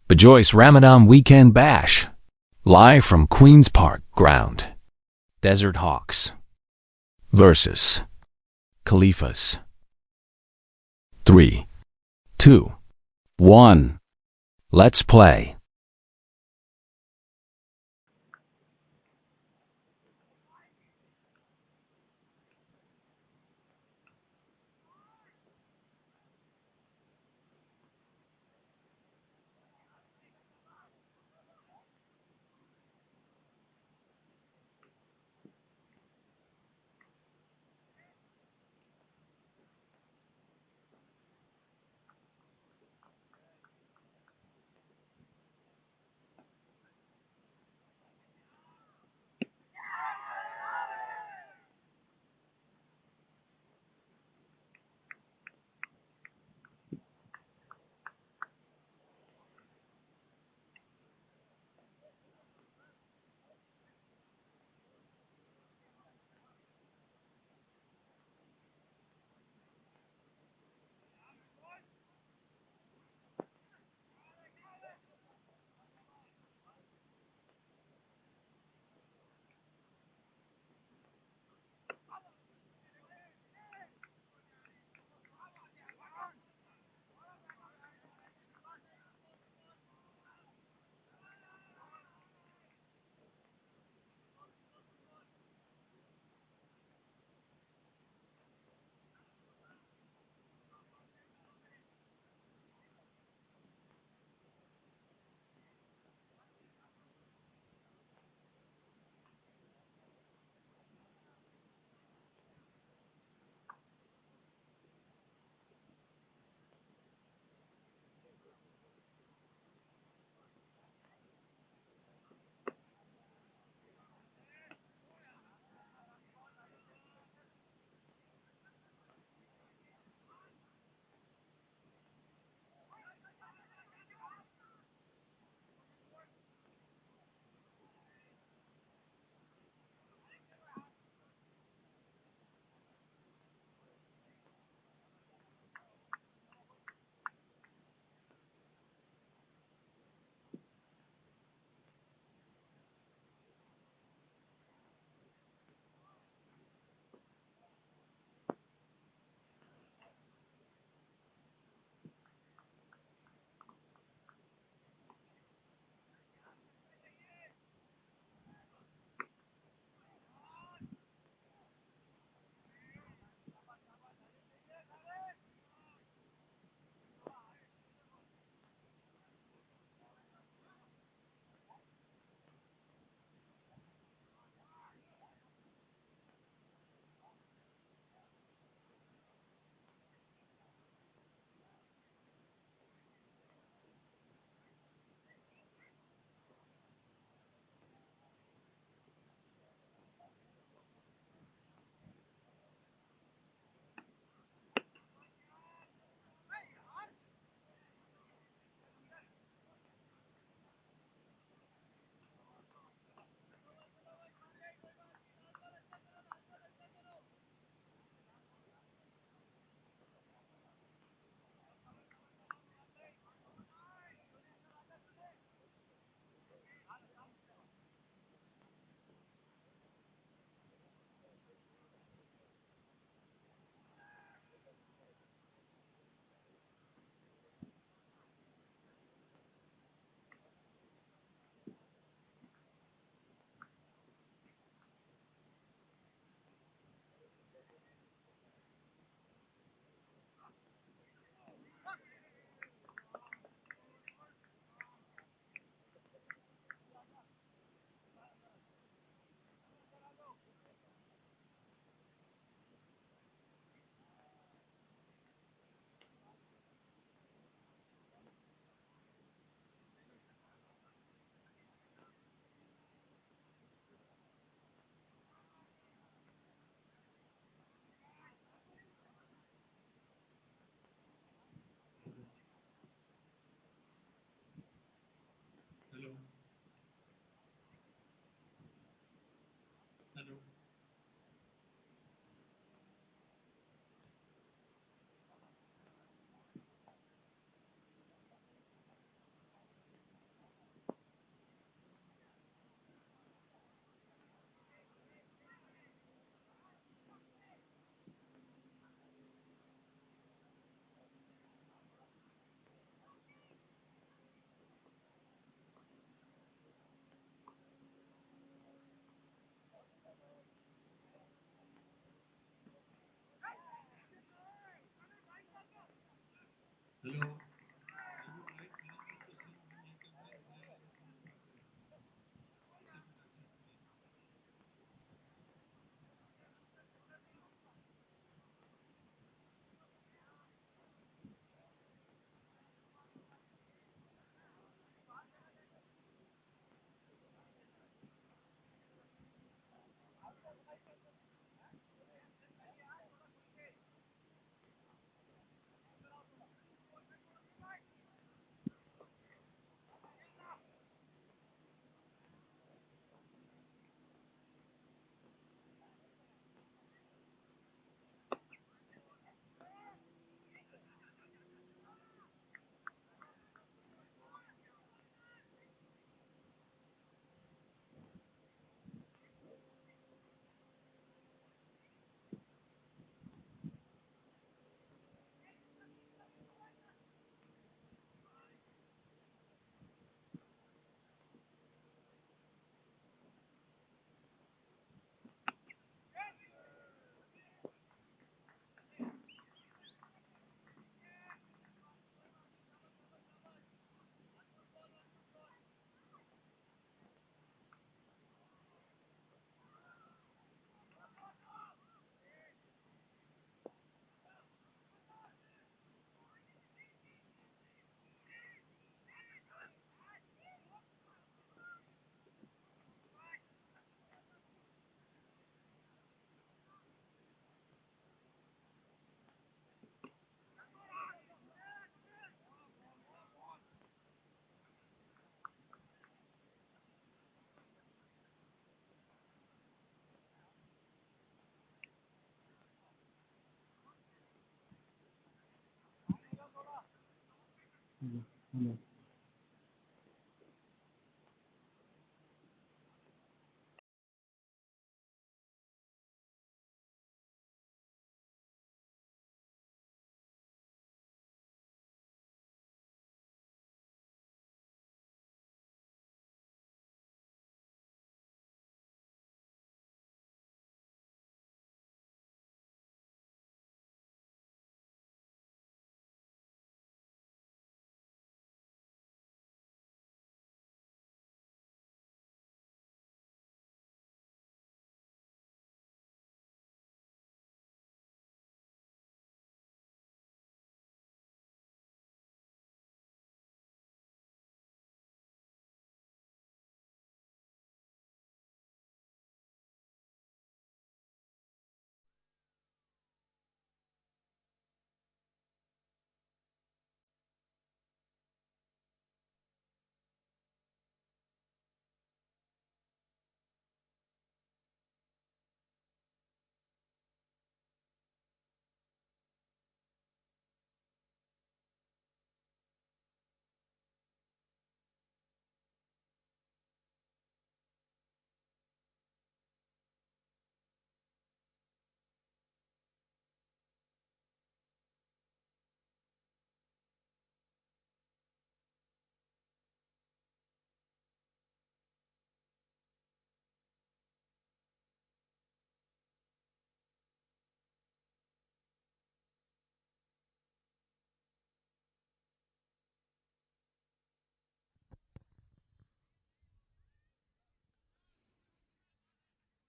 Bejoice-Ramadan-Weekend-Bash, live from Queenspark Ground. Desert-Hawks versus Khalifas. 3, 2, 1. Let's play.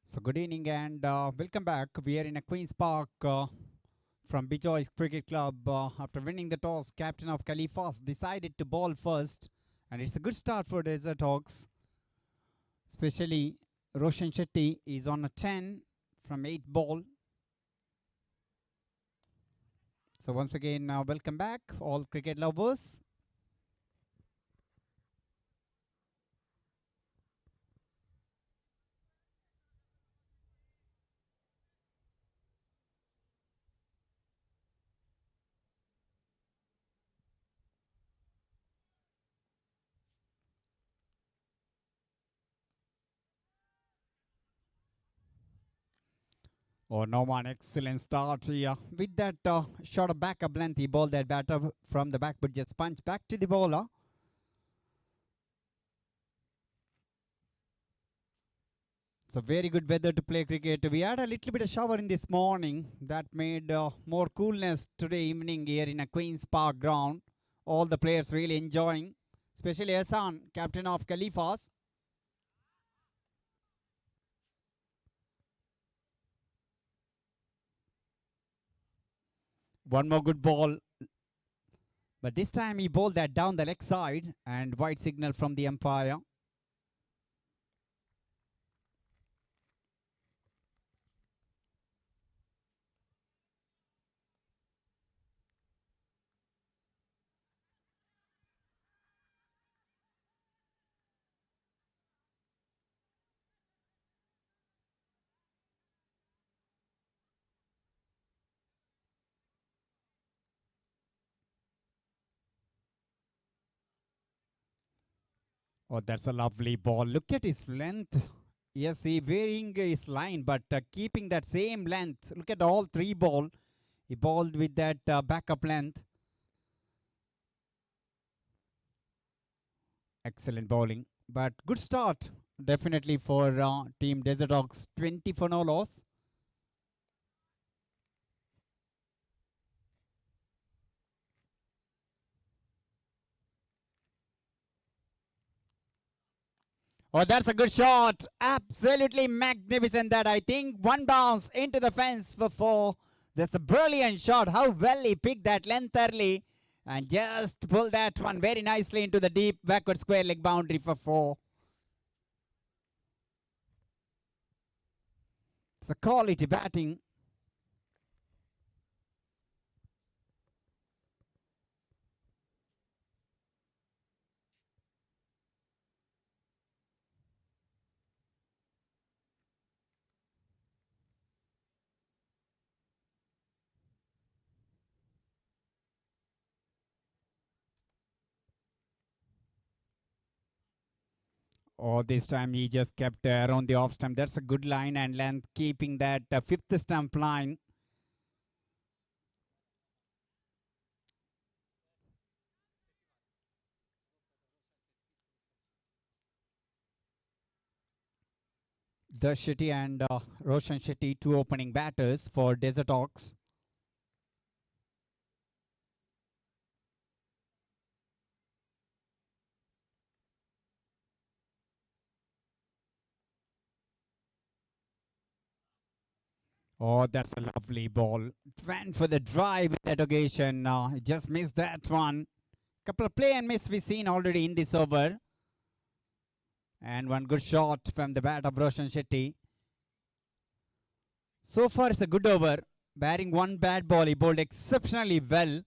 So good evening and welcome back. We are in a Queenspark from Bejoice Cricket Club. After winning the toss, captain of Khalifas decided to bowl first, and it's a good start for Desert Hawks. Especially Roshan Shetty is on a 10 from 8 ball. So once again, welcome back all cricket lovers. Oh, no one excellent start here. With that shot of backup length, he bowled that batter from the back, but just punch back to the bowler. So very good weather to play cricket. We had a little bit of shower in this morning that made more coolness today evening here in a Queenspark Ground. All the players really enjoying, especially Hassan, captain of Khalifas. One more good ball, but this time he bowled that down the leg side and wide signal from the umpire. Oh, that's a lovely ball. Look at his length. Yes, he varying his line, but keeping that same length. Look at all three ball. He bowled with that backup length. Excellent bowling, but good start definitely for team Desert Hawks. 20 for no loss. Oh, that's a good shot. Absolutely magnificent that, I think. One bounce into the fence for 4. That's a brilliant shot. How well he picked that length early and just pulled that one very nicely into the deep backward square leg boundary for 4. It's a quality batting. Oh, this time he just kept around the off stump. That's a good line and length, keeping that fifth stump line. The Shetty and Roshan Shetty, two opening batters for Desert Hawks. Oh, that's a lovely ball. Went for the drive with that occasion. Just missed that one. Couple of play and miss we've seen already in this over. And one good shot from the bat of Roshan Shetty. So far, it's a good over. Barring one bad ball, he bowled exceptionally well.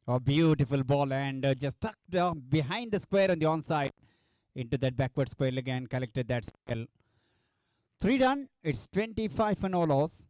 A beautiful ball and just tucked behind the square on the onside into that backward square leg and collected that spell. 3 done. It's 25 for no loss.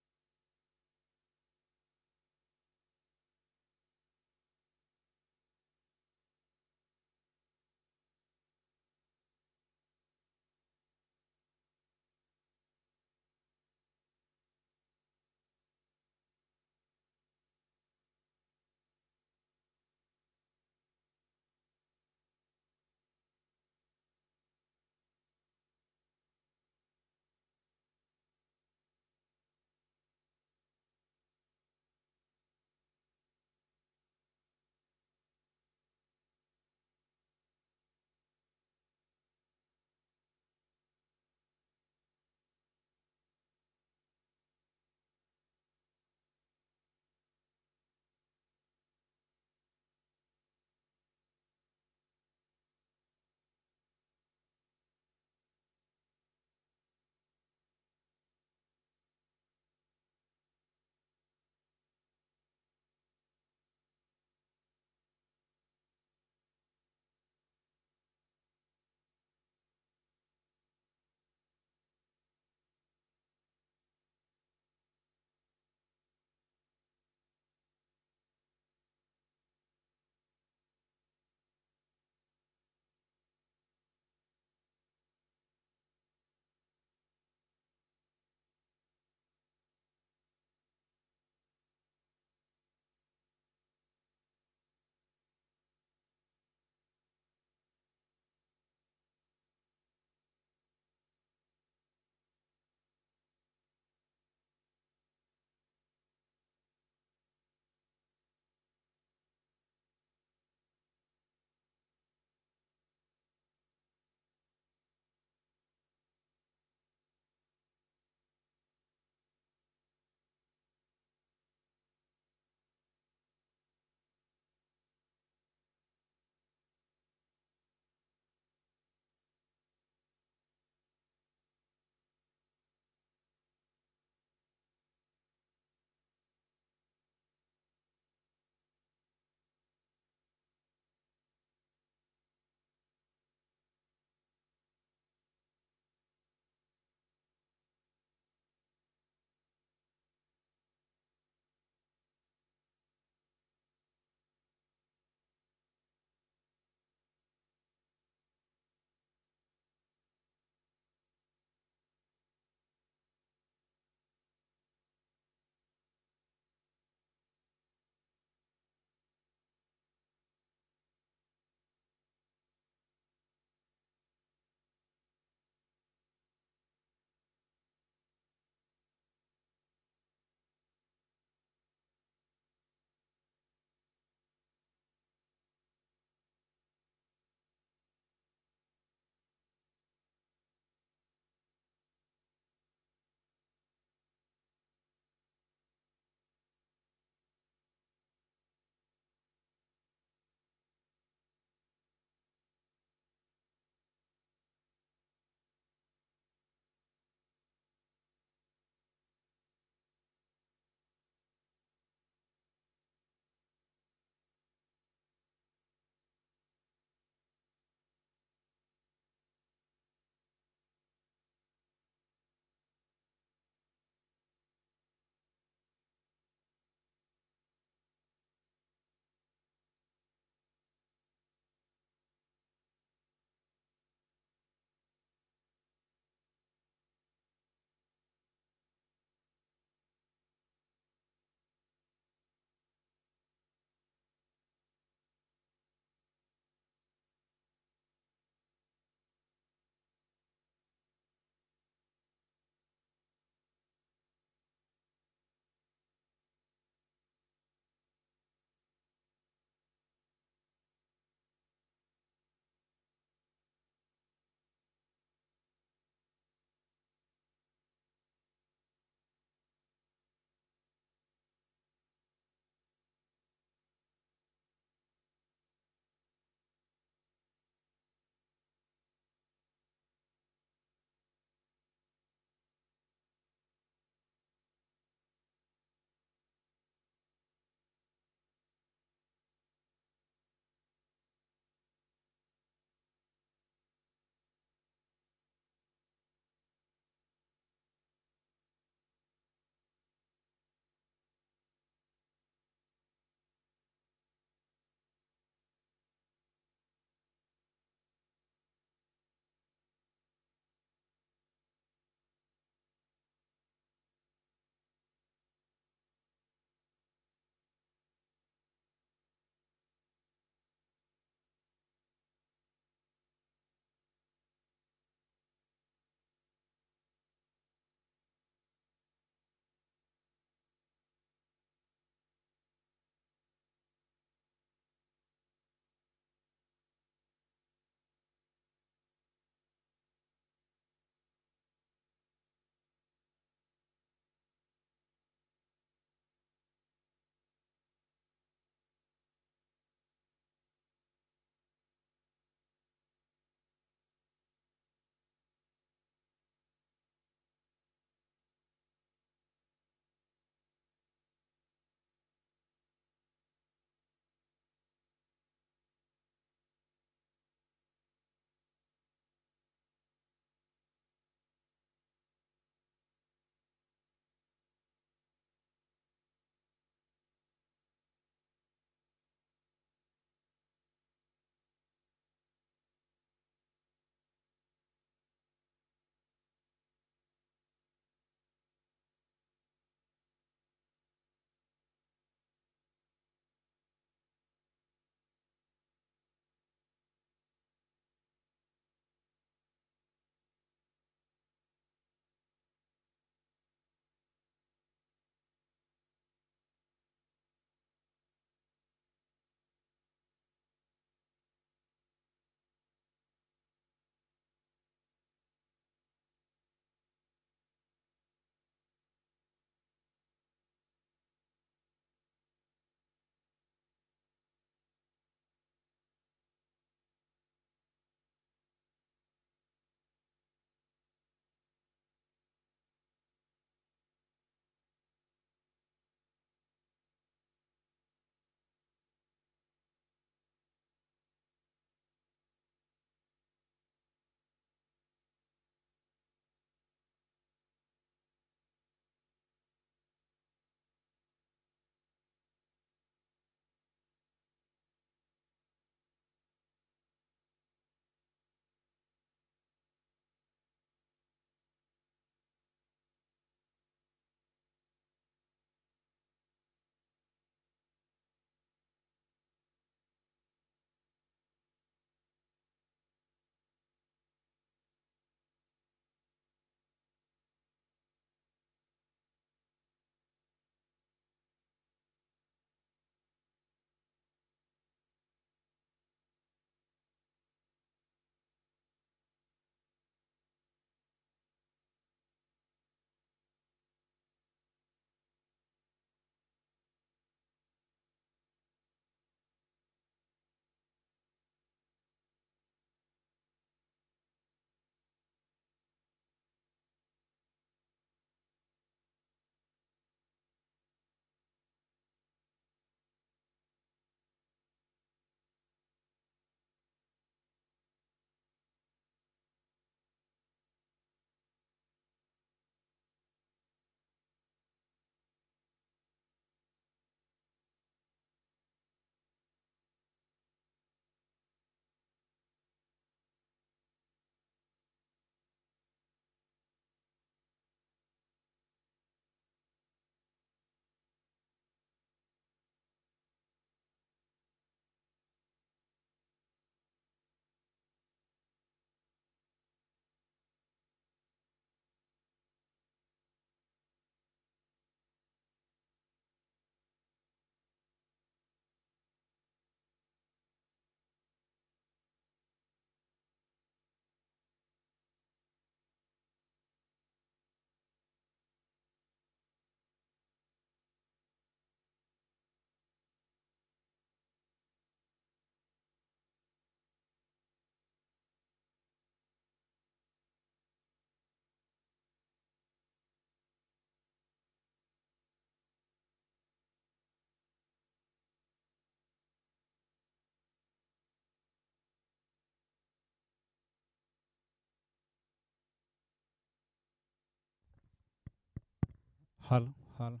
Hull, Hull,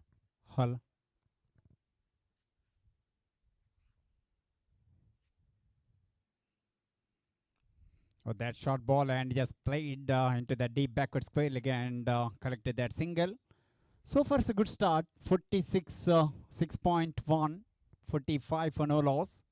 Hull. Oh, that short ball and just played into the deep backward square leg and collected that single. So far, it's a good start. 46, 6.1, 45 for no loss.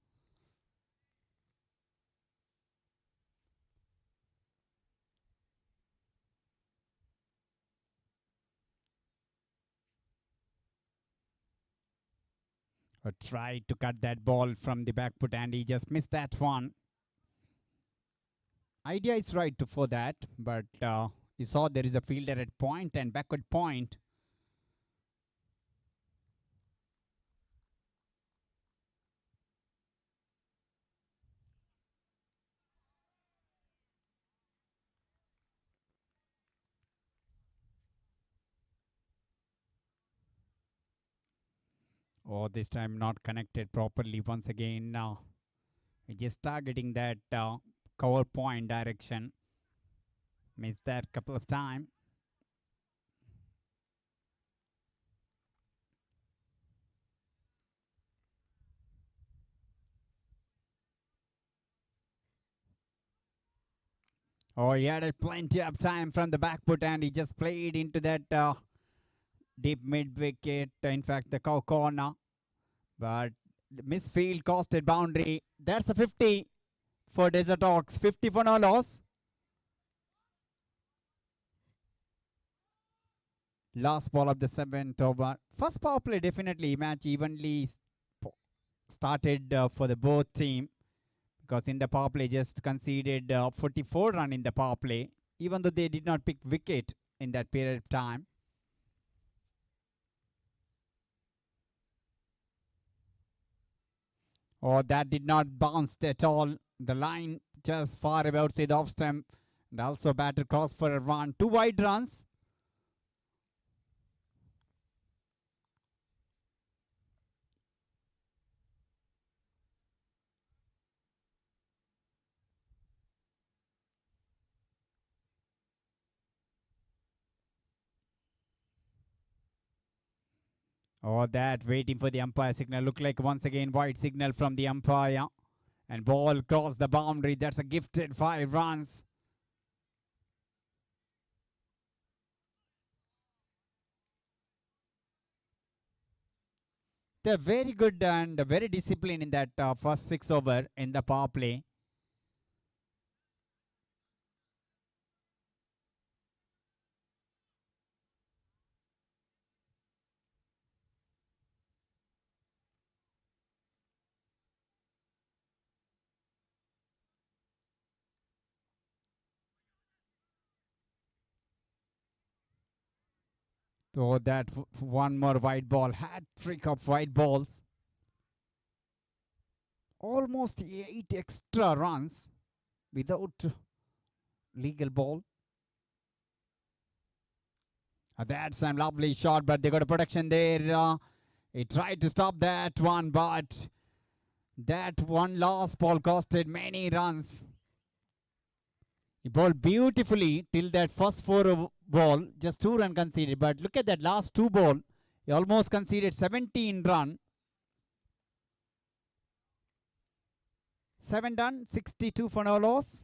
Tried to cut that ball from the back foot and he just missed that one. Idea is right for that, but you saw there is a fielder at point and backward point. Oh, this time not connected properly once again. Now just targeting that cover point direction. Missed that couple of times. Oh, he had plenty of time from the back foot and he just played into that deep mid wicket. In fact, the corner. But the misfield costed boundary. That's a 50 for Desert-Hawks. 50 for no loss. Last ball of the 7th over. First power play, definitely match evenly started for the both team, because in the power play just conceded 44 run in the power play, even though they did not pick wicket in that period of time. Oh, that did not bounce at all. The line just far away outside the off stump. And also batter cross for a run. 2 wide runs. Oh, that waiting for the umpire signal. Look like once again white signal from the umpire. And ball crossed the boundary. That's a gifted 5 runs. They're very good and very disciplined in that first 6 over in the power play. So that one more white ball. Hat trick of white balls. Almost 8 extra runs without legal ball. That's a lovely shot, but they got a protection there. He tried to stop that one, but that one last ball costed many runs. He bowled beautifully till that first 4 ball, just 2 run conceded. But look at that last 2 ball. He almost conceded 17 run. 7 done, 62 for no loss.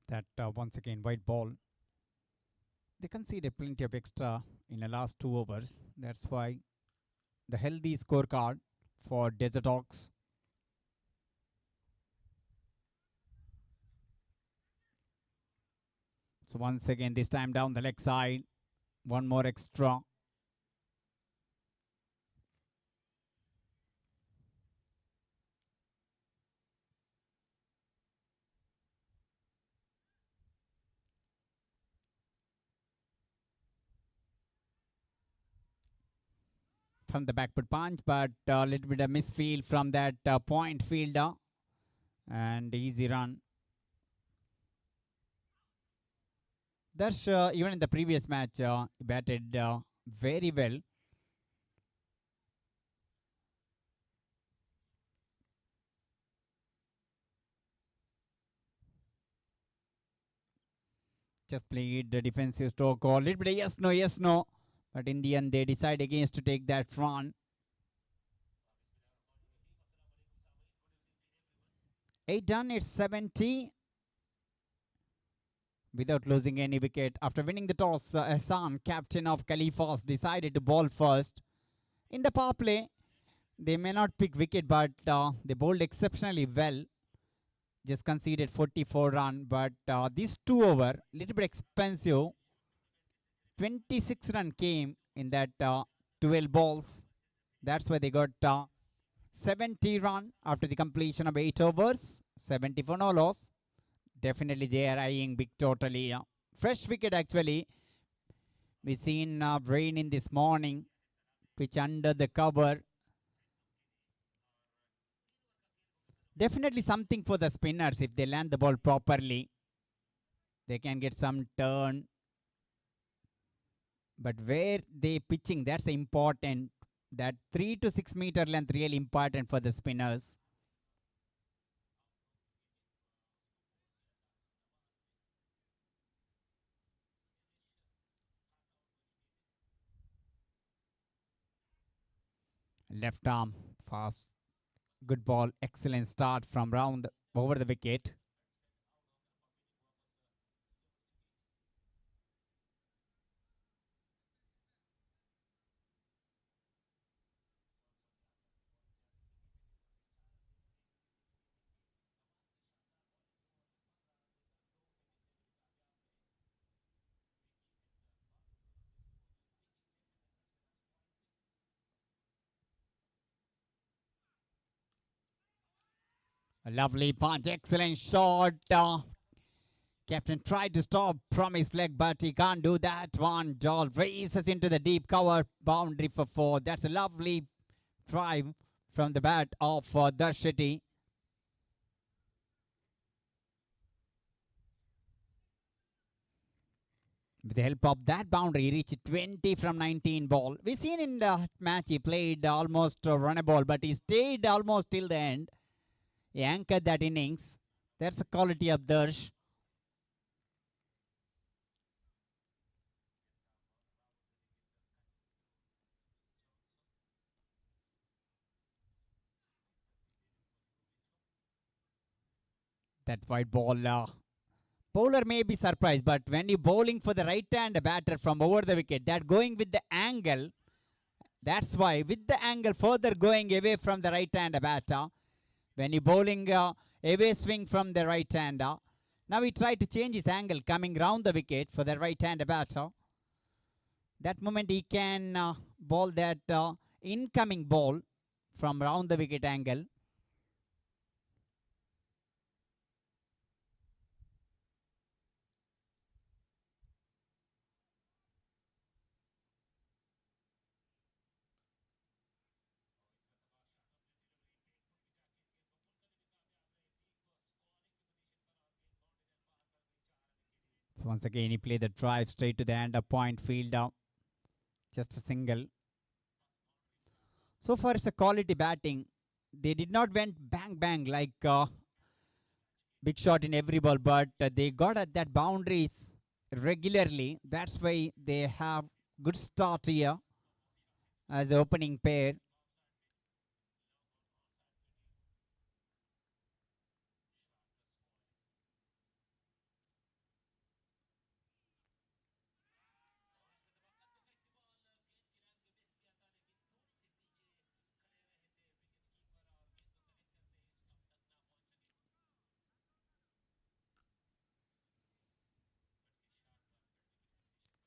that once again white ball. They conceded plenty of extra in the last 2 overs. That's why the healthy scorecard for Desert-Hawks. So once again, this time down the leg side, one more extra. From the backward punch, but a little bit of misfield from that point fielder, and easy run. That's even in the previous match, batted very well. Just played the defensive stroke or a little bit of yes, no. But in the end, they decide against to take that front. 8 done, it's 70. Without losing any wicket. After winning the toss, Hassan, captain of Khalifas, decided to bowl first. In the power play, they may not pick wicket, but they bowled exceptionally well. Just conceded 44 run, but this 2 over, little bit expensive. 26 run came in that 12 balls. That's why they got 70 run after the completion of 8 overs. 70 for no loss. Definitely they are eyeing big totally. Fresh wicket actually. We seen rain in this morning, pitch under the cover. Definitely something for the spinners if they land the ball properly. They can get some turn. But where they pitching, that's important. That 3 to 6 meter length really important for the spinners. Left arm, fast, good ball, excellent start from round over the wicket. A lovely punch, excellent shot. Captain tried to stop from his leg, but he can't do that one. Ball races into the deep cover boundary for 4. That's a lovely drive from the bat of Darshiti. With the help of that boundary, he reached 20 from 19 ball. We seen in the match he played almost runnable, but he stayed almost till the end. He anchored that innings. That's the quality of Darsh. That white ball, bowler may be surprised, but when you're bowling for the right-hand batter from over the wicket, that going with the angle, that's why with the angle further going away from the right-hand batter, when you're bowling away swing from the right-hander, now he tried to change his angle coming round the wicket for the right-hand batter. That moment he can bowl that incoming ball from round the wicket angle. So once again he played the drive straight to the end of point fielder. Just a single. So far it's a quality batting. They did not went bang bang like big shot in every ball, but they got at that boundaries regularly. That's why they have good start here as opening pair.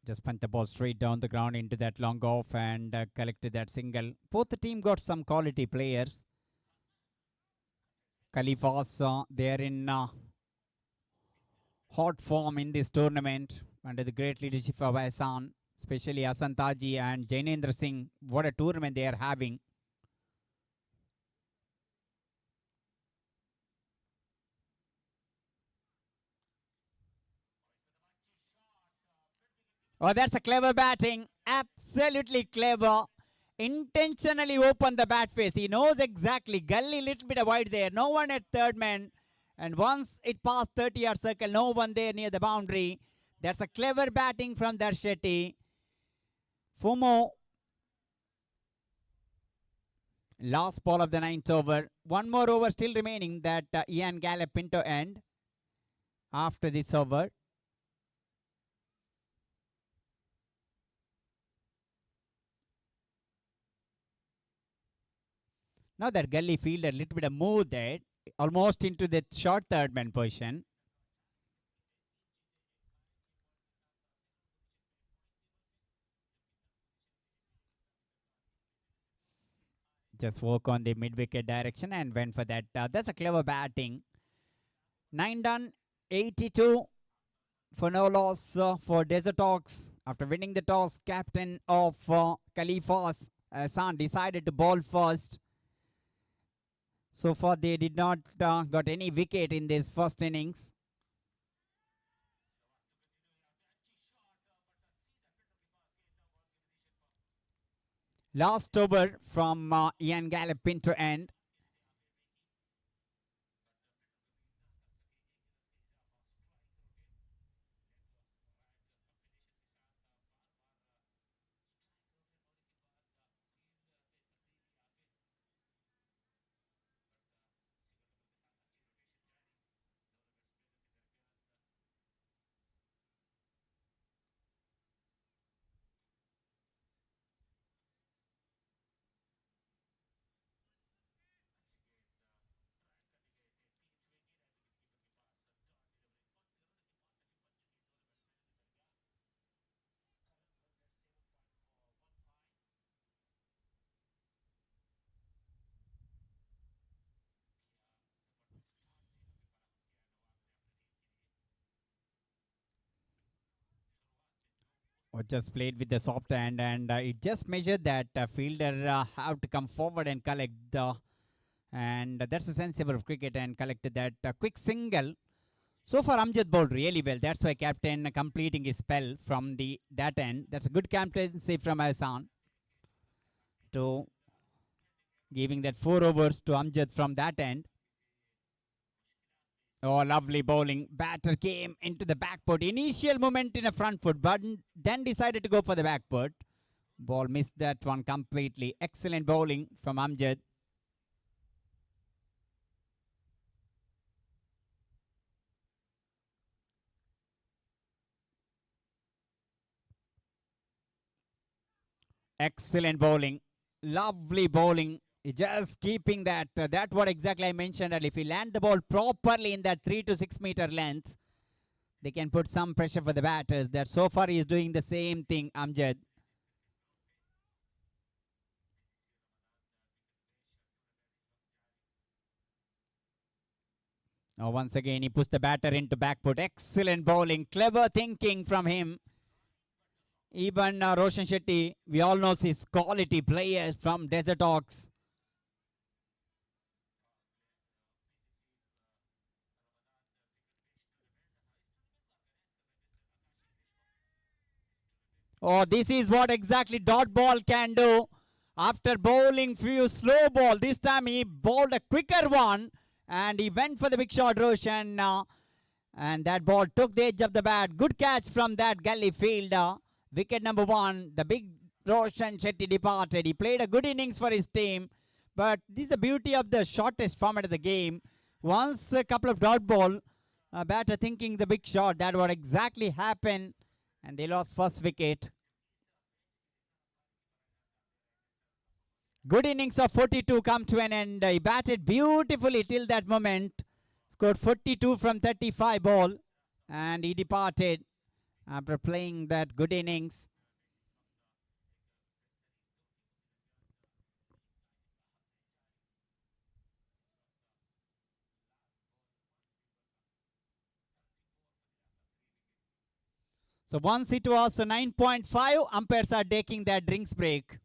Just punched the ball straight down the ground into that long off and collected that single. Both the team got some quality players. Khalifas, they are in hot form in this tournament under the great leadership of Hassan, especially Hassan Taji and Jainendra Singh. What a tournament they are having. Oh, that's a clever batting. Absolutely clever. Intentionally open the bat face. He knows exactly. Gully little bit wide there. No one at third man. And once it passed 30-yard circle, no one there near the boundary. That's a clever batting from Darshetty. Fumo. Last ball of the 9th over. One more over still remaining that Ian Gallop into end after this over. Now that Gully fielder, little bit of move there, almost into the short third man position. Just work on the mid-wicket direction and went for that. That's a clever batting. 9 done, 82 for no loss for Desert-Hawks. After winning the toss, captain of Khalifas, Hassan, decided to bowl first. So far, they did not got any wicket in this first innings. Last over from Ian Gallop into end. Just played with the soft hand and it just measured that fielder have to come forward and collect and that's a sensible of cricket and collected that quick single. So far Amjad bowled really well. That's why captain completing his spell from that end. That's a good captaincy from Hassan to giving that 4 overs to Amjad from that end. Oh, lovely bowling. Batter came into the back foot. Initial movement in a front foot, but then decided to go for the back foot. Ball missed that one completely. Excellent bowling from Amjad. Excellent bowling. Lovely bowling. Just keeping that. That's what exactly I mentioned. And if he land the ball properly in that 3 to 6 meter length, they can put some pressure for the batters. That so far he is doing the same thing, Amjad. Now once again he puts the batter into back foot. Excellent bowling. Clever thinking from him. Even Roshan Shetty, we all know his quality players from Desert-Hawks. Oh, this is what exactly dot ball can do. After bowling few slow ball, this time he bowled a quicker one and he went for the big shot, Roshan. And that ball took the edge of the bat. Good catch from that gully fielder. Wicket number 1. The big Roshan Shetty departed. He played a good innings for his team. But this is the beauty of the shortest format of the game. Once a couple of dot ball, batter thinking the big shot. That what exactly happened. And they lost first wicket. Good innings of 42 come to an end. He batted beautifully till that moment. Scored 42 from 35 ball. And he departed. after playing that good innings. So once it was 9.5, umpires are taking their drinks break.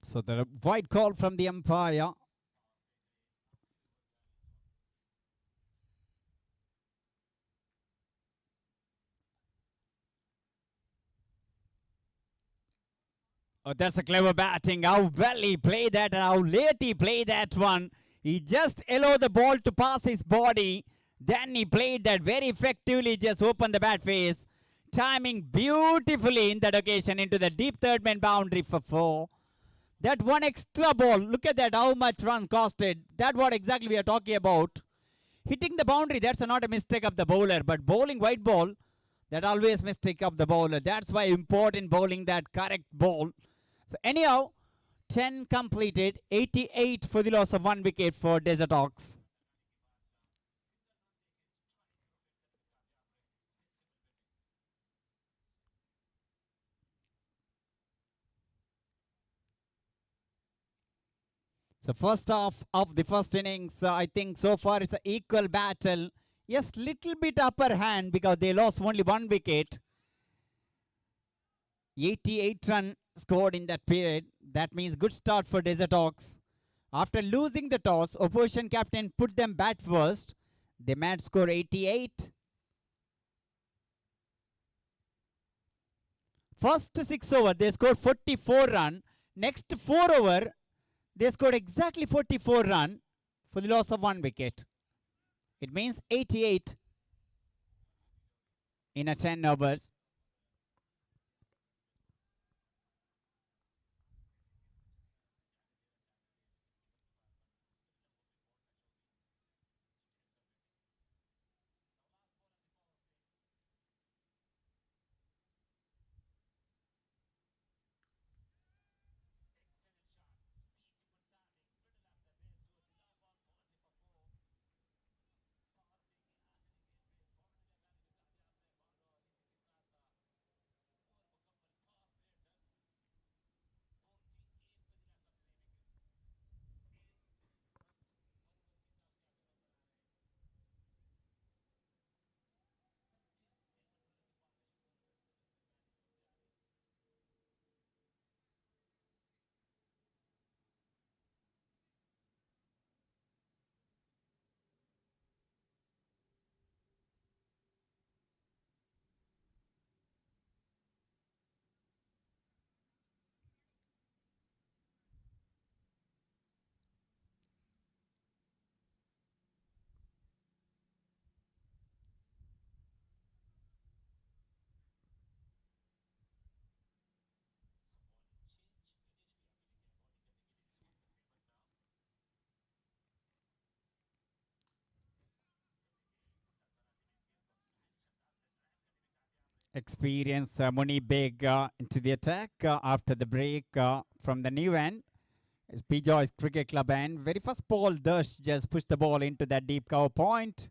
So the white call from the umpire. Oh, that's a clever batting. How well he played that and how late he played that one. He just allowed the ball to pass his body. Then he played that very effectively, just opened the bat face. Timing beautifully in that occasion into the deep third man boundary for 4. That one extra ball, look at that, how much run costed. That's what exactly we are talking about. Hitting the boundary, that's not a mistake of the bowler. But bowling white ball, that always mistake of the bowler. That's why important bowling that correct ball. So anyhow, 10 completed, 88 for the loss of 1 wicket for Desert-Hawks. So first half of the first innings, I think so far it's an equal battle. Yes, little bit upper hand because they lost only 1 wicket. 88 run scored in that period. That means good start for Desert-Hawks. After losing the toss, opposition captain put them bat first. They match score 88. First 6 over, they scored 44 run. Next 4 over, they scored exactly 44 run for the loss of 1 wicket. It means 88 in a 10 overs. Experience Muni big into the attack after the break from the new end. It's Bejoice Cricket Club end. Very first ball, Dash just pushed the ball into that deep cover point.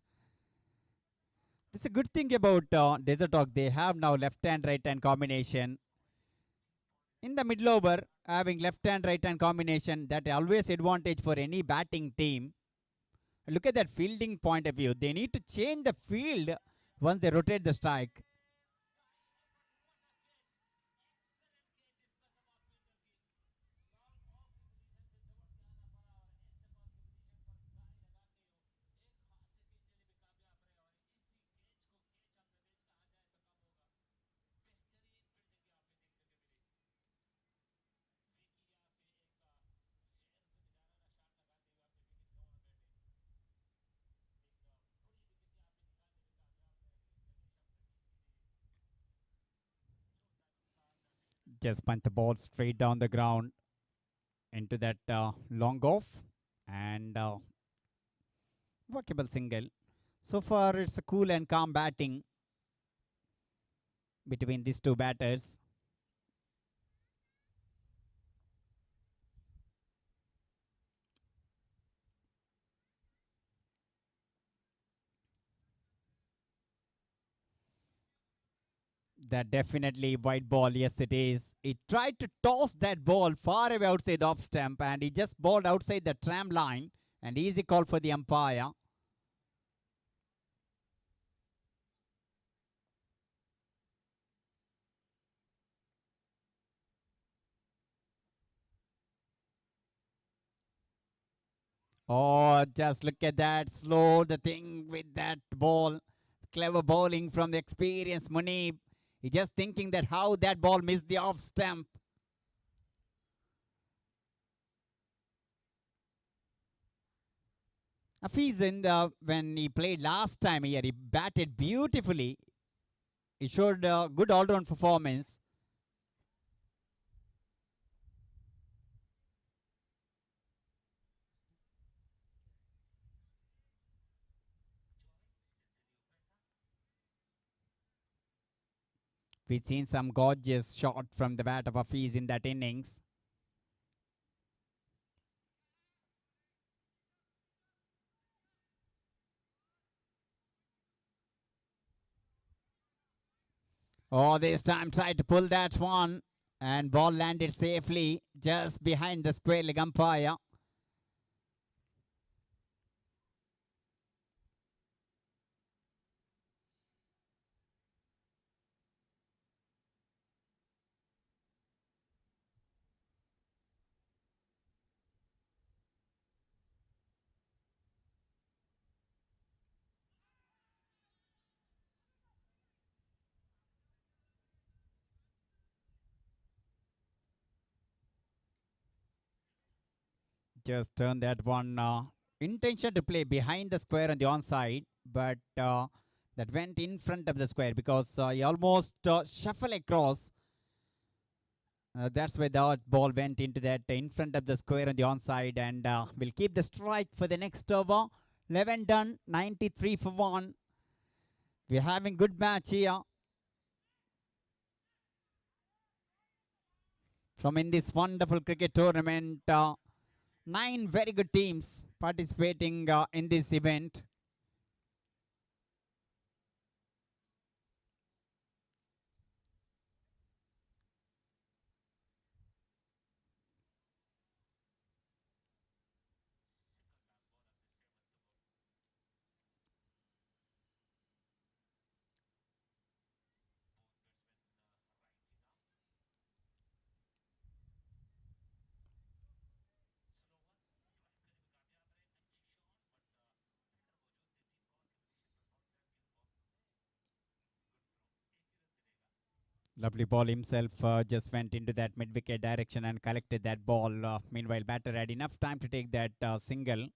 That's a good thing about Desert-Hawk. They have now left-hand, right-hand combination. In the middle over, having left-hand, right-hand combination, that always advantage for any batting team. Look at that fielding point of view. They need to change the field once they rotate the strike. Just punt the ball straight down the ground into that long off and workable single. So far, it's a cool and calm batting between these two batters. That definitely white ball, yes it is. He tried to toss that ball far away outside the off stump and he just balled outside the tram line. And easy call for the umpire. Oh, just look at that. Slow the thing with that ball. Clever bowling from the experienced Munib. He just thinking that how that ball missed the off stump. Hafiz, when he played last time here, he batted beautifully. He showed a good all-round performance. We've seen some gorgeous shot from the bat of Hafiz in that innings. Oh, this time tried to pull that one. And ball landed safely just behind the square leg umpire. Just turned that one. Intention to play behind the square on the onside, but that went in front of the square because he almost shuffled across. That's why the ball went into that in front of the square on the onside, and we'll keep the strike for the next over. 11 done, 93 for 1. We're having good match here. From in this wonderful cricket tournament, 9 very good teams participating in this event. Lovely ball himself just went into that mid-wicket direction and collected that ball. Meanwhile, batter had enough time to take that single.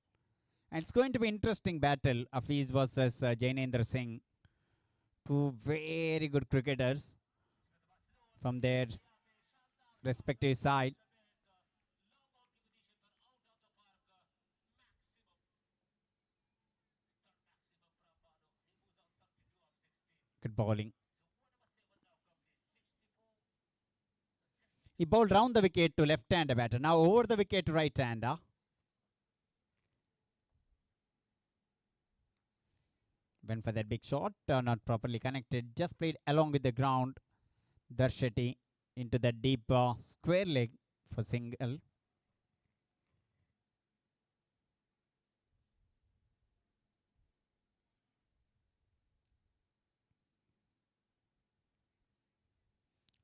And it's going to be interesting battle, Hafiz versus Jainendra Singh. Two very good cricketers from their respective side. Good bowling. He bowled round the wicket to left-hander batter. Now over the wicket to right-hander. Went for that big shot, not properly connected. Just played along with the ground. Darsheti into that deep square leg for single.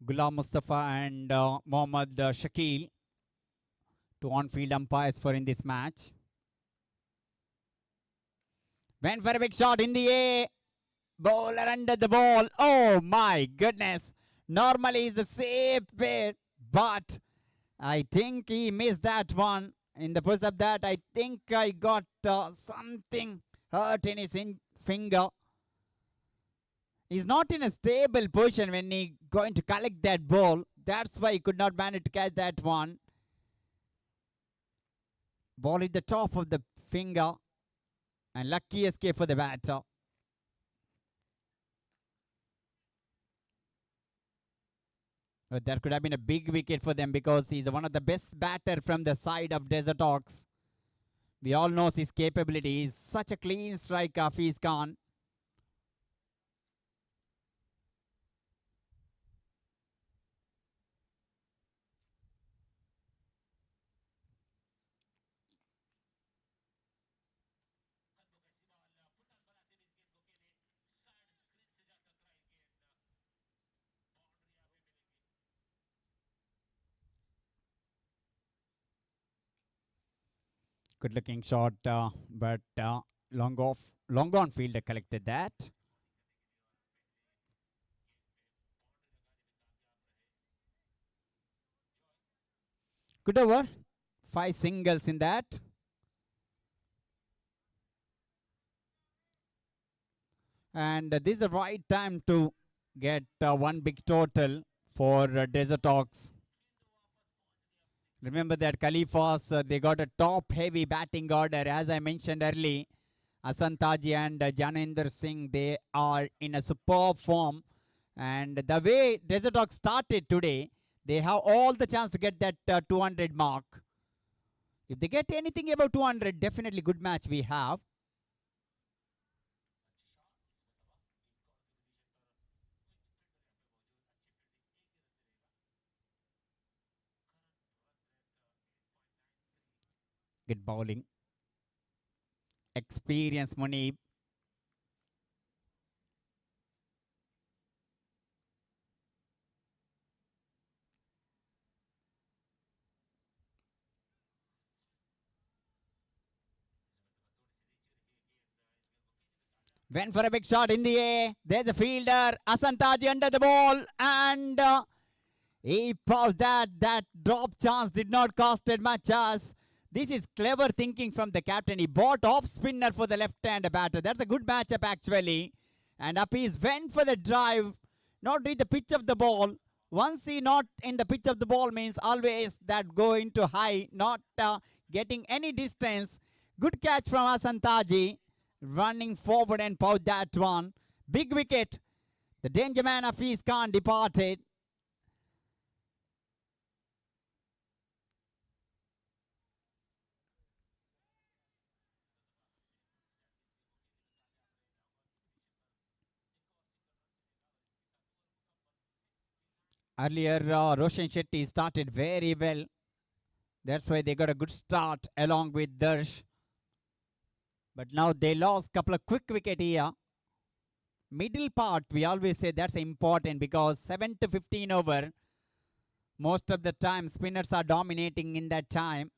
Ghulam Mustafa and Mohammad Shakil to on-field umpires for in this match. Went for a big shot in the air. Bowler under the ball. Oh my goodness. Normally it's the safe bet, but I think he missed that one. In the push of that, I think I got something hurt in his finger. He's not in a stable position when he going to collect that ball. That's why he could not manage to catch that one. Ball at the top of the finger. And lucky escape for the batter. But that could have been a big wicket for them because he's one of the best batter from the side of Desert-Hawks. We all know his capability. He's such a clean striker, Hafiz Khan. Good looking shot, but long on fielder collected that. Good over. 5 singles in that. And this is the right time to get one big total for Desert-Hawks. Remember that Khalifas, they got a top-heavy batting order. As I mentioned earlier, Hasan Taji and Janendra Singh, they are in a superb form. And the way Desert-Hawks started today, they have all the chance to get that 200 mark. If they get anything above 200, definitely good match we have. Good bowling. Experience Munib. Went for a big shot in the air. There's a fielder. Hasan Taji under the ball. And he paused that. That drop chance did not cost it much as. This is clever thinking from the captain. He bought off spinner for the left-hand batter. That's a good matchup actually. And Apis went for the drive. Not reach the pitch of the ball. Once he not in the pitch of the ball means always that going to high. Not getting any distance. Good catch from Hasan Taji. Running forward and pout that one. Big wicket. The danger man Hafiz Khan departed. Earlier, Roshan Shetty started very well. That's why they got a good start along with Darsh. But now they lost a couple of quick wicket here. Middle part, we always say that's important because 7 to 15 over. Most of the time, spinners are dominating in that time.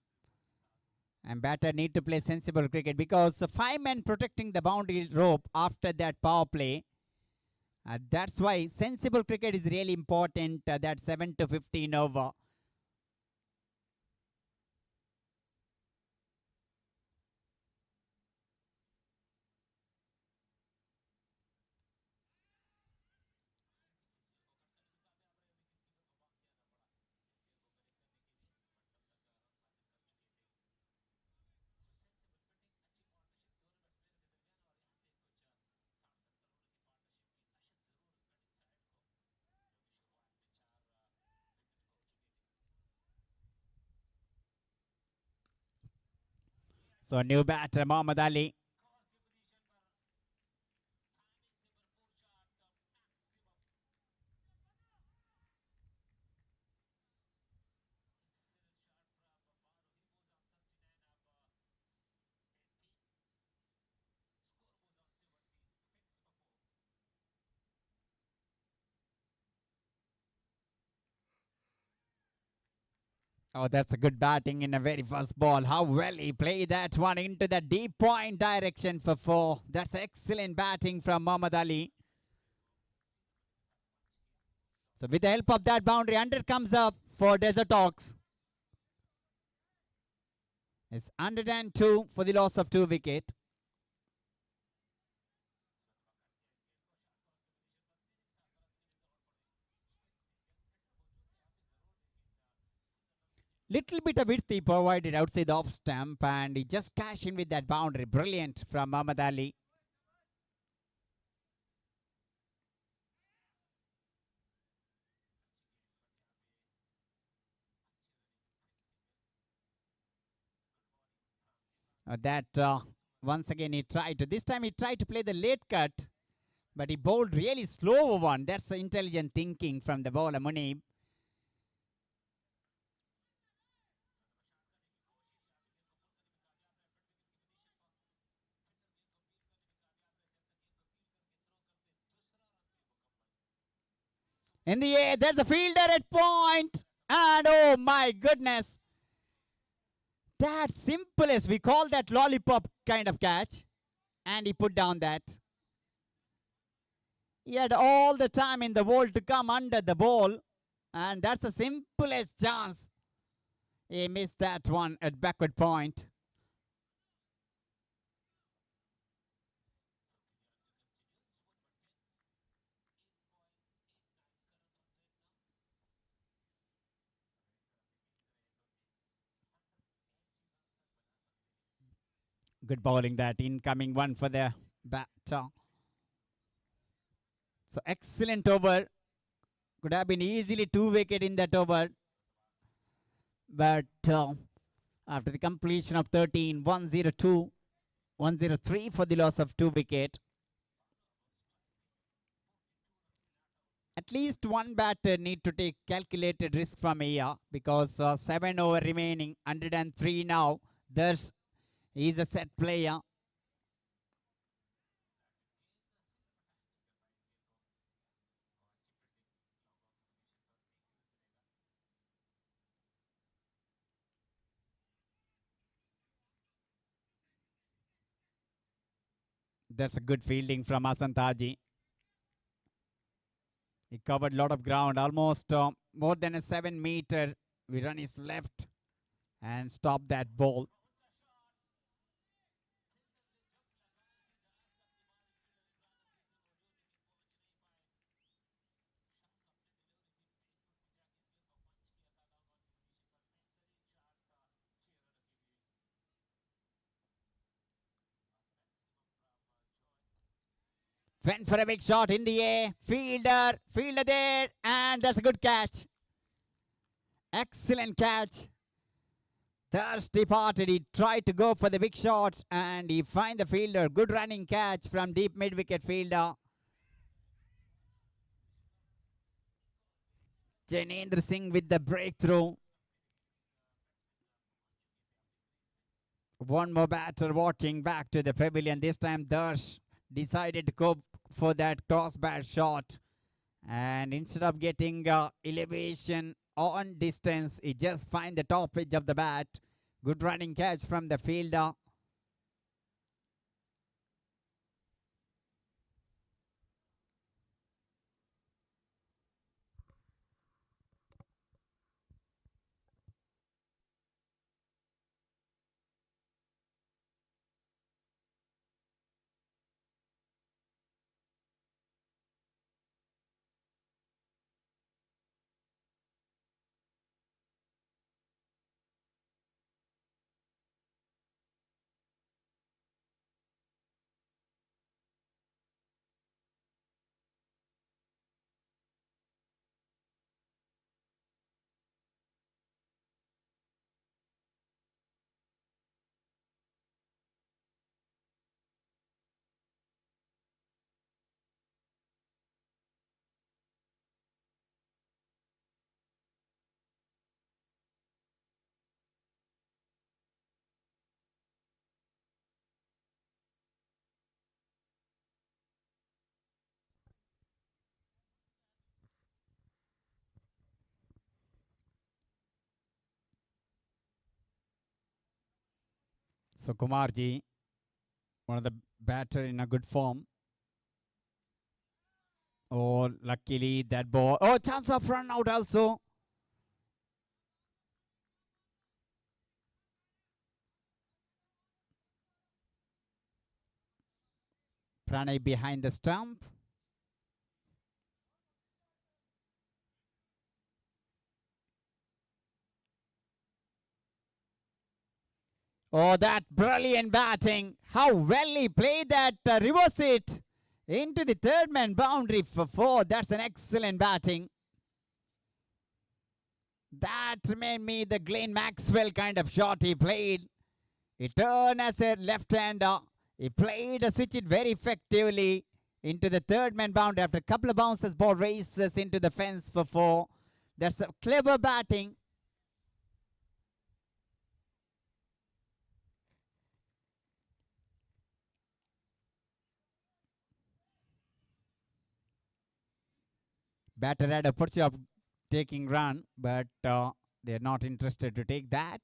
And batter need to play sensible cricket because 5 men protecting the boundary rope after that power play. That's why sensible cricket is really important, that 7 to 15 over. So new batter Muhammad Ali. Oh, that's a good batting in the very first ball. How well he played that one into the deep point direction for 4. That's excellent batting from Muhammad Ali. So with the help of that boundary, 100 comes up for Desert-Hawks. It's 102 for the loss of 2 wicket. Little bit of width he provided outside the off stump and he just cashed in with that boundary. Brilliant from Muhammad Ali. Once again he tried to. This time he tried to play the late cut, but he bowled really slow one. That's intelligent thinking from the bowler Munib. In the air, there's a fielder at point. And oh my goodness. That simplest, we call that lollipop kind of catch. And he put down that. He had all the time in the world to come under the ball. And that's the simplest chance. He missed that one at backward point. Good bowling, that incoming one for the batter. So excellent over. Could have been easily 2 wicket in that over. But after the completion of 13, 102, 103 for the loss of 2 wicket. At least one batter need to take calculated risk from here because 7 over remaining, 103 now. There's he's a set player. That's a good fielding from Asantaji. He covered a lot of ground, almost more than a 7 meter. We run his left and stop that ball. Went for a big shot in the air. Fielder there, and that's a good catch. Excellent catch. Thirst departed. He tried to go for the big shots and he find the fielder. Good running catch from deep mid-wicket fielder. Janendra Singh with the breakthrough. One more batter walking back to the pavilion. This time Darsh decided to go for that crossbar shot. And instead of getting elevation on distance, he just find the top edge of the bat. Good running catch from the fielder. So Kumarji, one of the batter in a good form. Oh, luckily that ball. Oh, chance of run out also. Pranay behind the stump. Oh, that brilliant batting. How well he played that. Reverse it into the third man boundary for 4. That's an excellent batting. That made me the Glenn Maxwell kind of shot he played. He turned as a left-hander. He played a switch it very effectively into the third man boundary. After a couple of bounces, ball races into the fence for 4. That's a clever batting. Batter had a pursuit of taking run, but they're not interested to take that.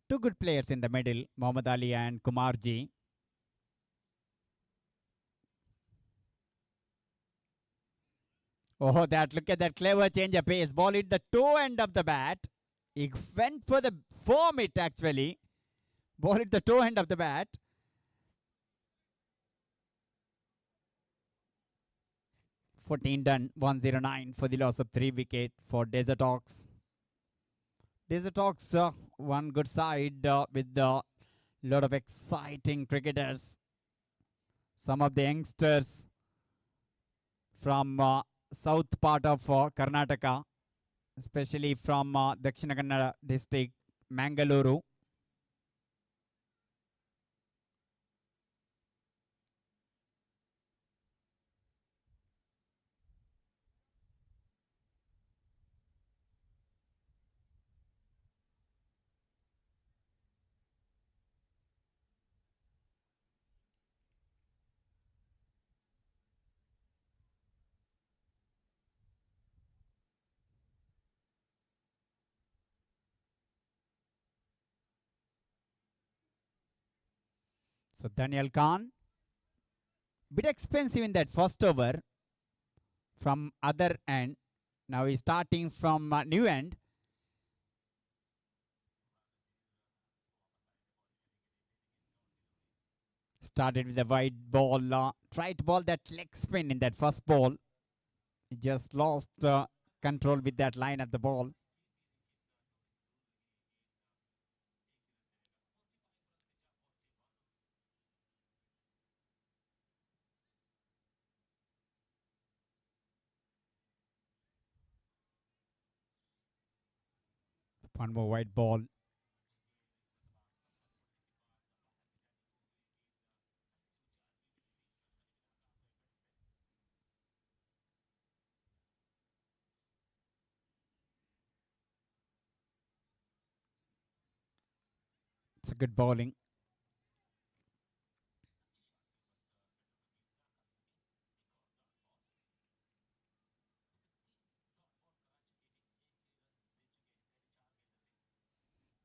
Two good players in the middle, Mohammad Ali and Kumarji. Oh, look at that clever change of pace. Ball hit the toe end of the bat. He went for the form it actually. Ball hit the toe end of the bat. 14 done, 109 for the loss of 3 wicket for Desert-Hawks. Desert-Hawks, one good side with a lot of exciting cricketers. Some of the youngsters from south part of Karnataka, especially from Dakshina Kannada district, Mangaluru. So Daniel Khan, bit expensive in that first over from other end. Now he's starting from new end. Started with a wide ball, tried to ball that leg spin in that first ball. He just lost control with that line of the ball. One more wide ball. It's a good bowling.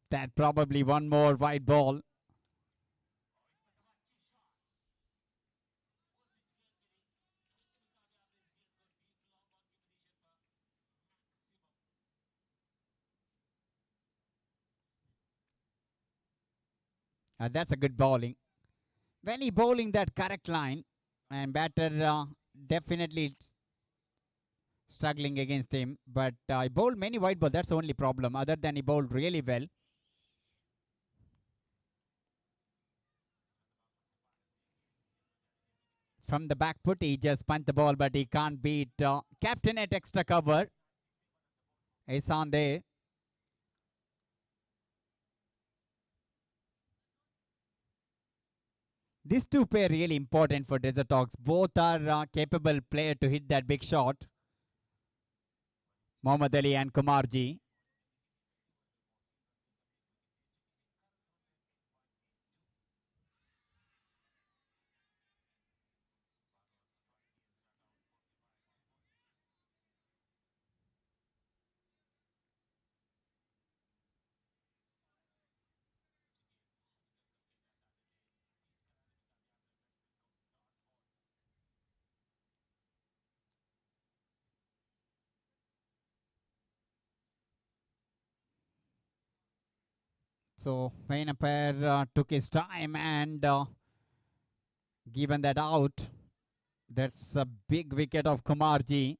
That probably one more wide ball. That's a good bowling. When he bowling that correct line, and batter definitely struggling against him. But he bowled many wide balls. That's the only problem. Other than he bowled really well. From the back foot, he just punched the ball, but he can't beat captain at extra cover. He's on there. These two pair really important for Desert-Hawks. Both are capable player to hit that big shot. Mohammad Ali and Kumarji. So main umpire took his time and given that out. That's a big wicket of Kumarji.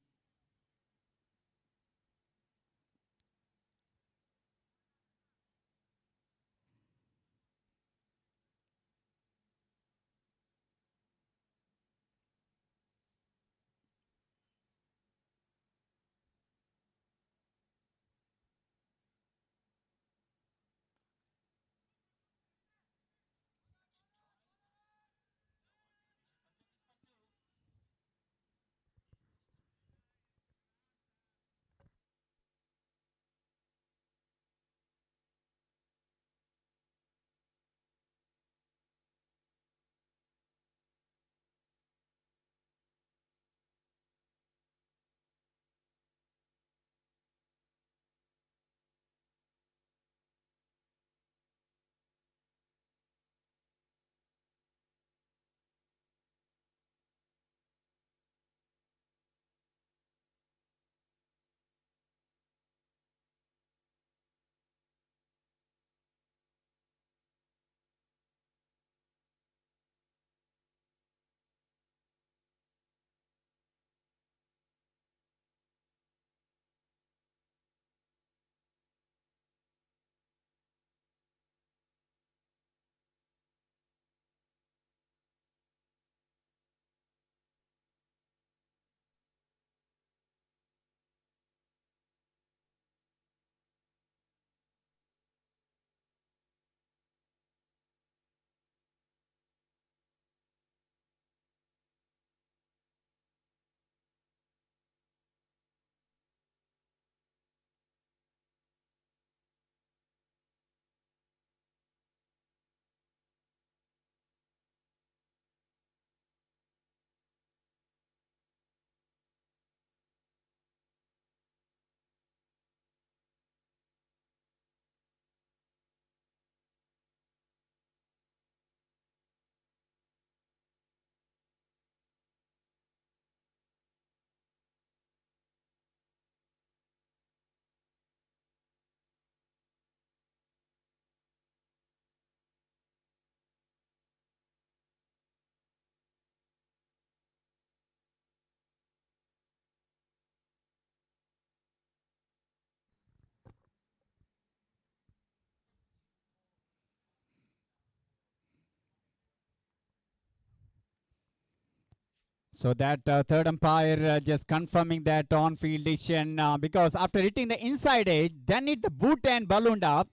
So that third umpire just confirming that on-field decision because after hitting the inside edge, then hit the boot and ballooned up.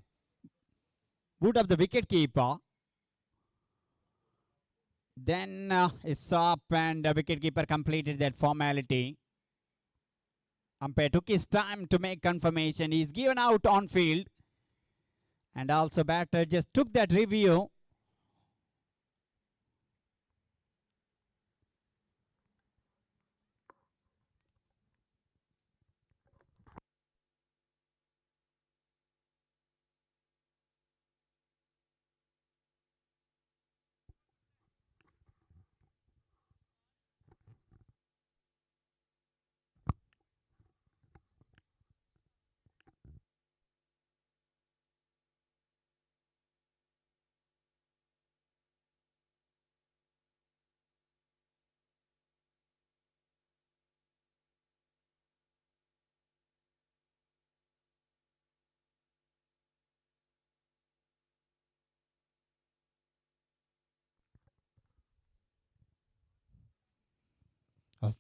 Boot of the wicket keeper. Then is up and the wicket keeper completed that formality. Umpire took his time to make confirmation. He's given out on field. And also batter just took that review.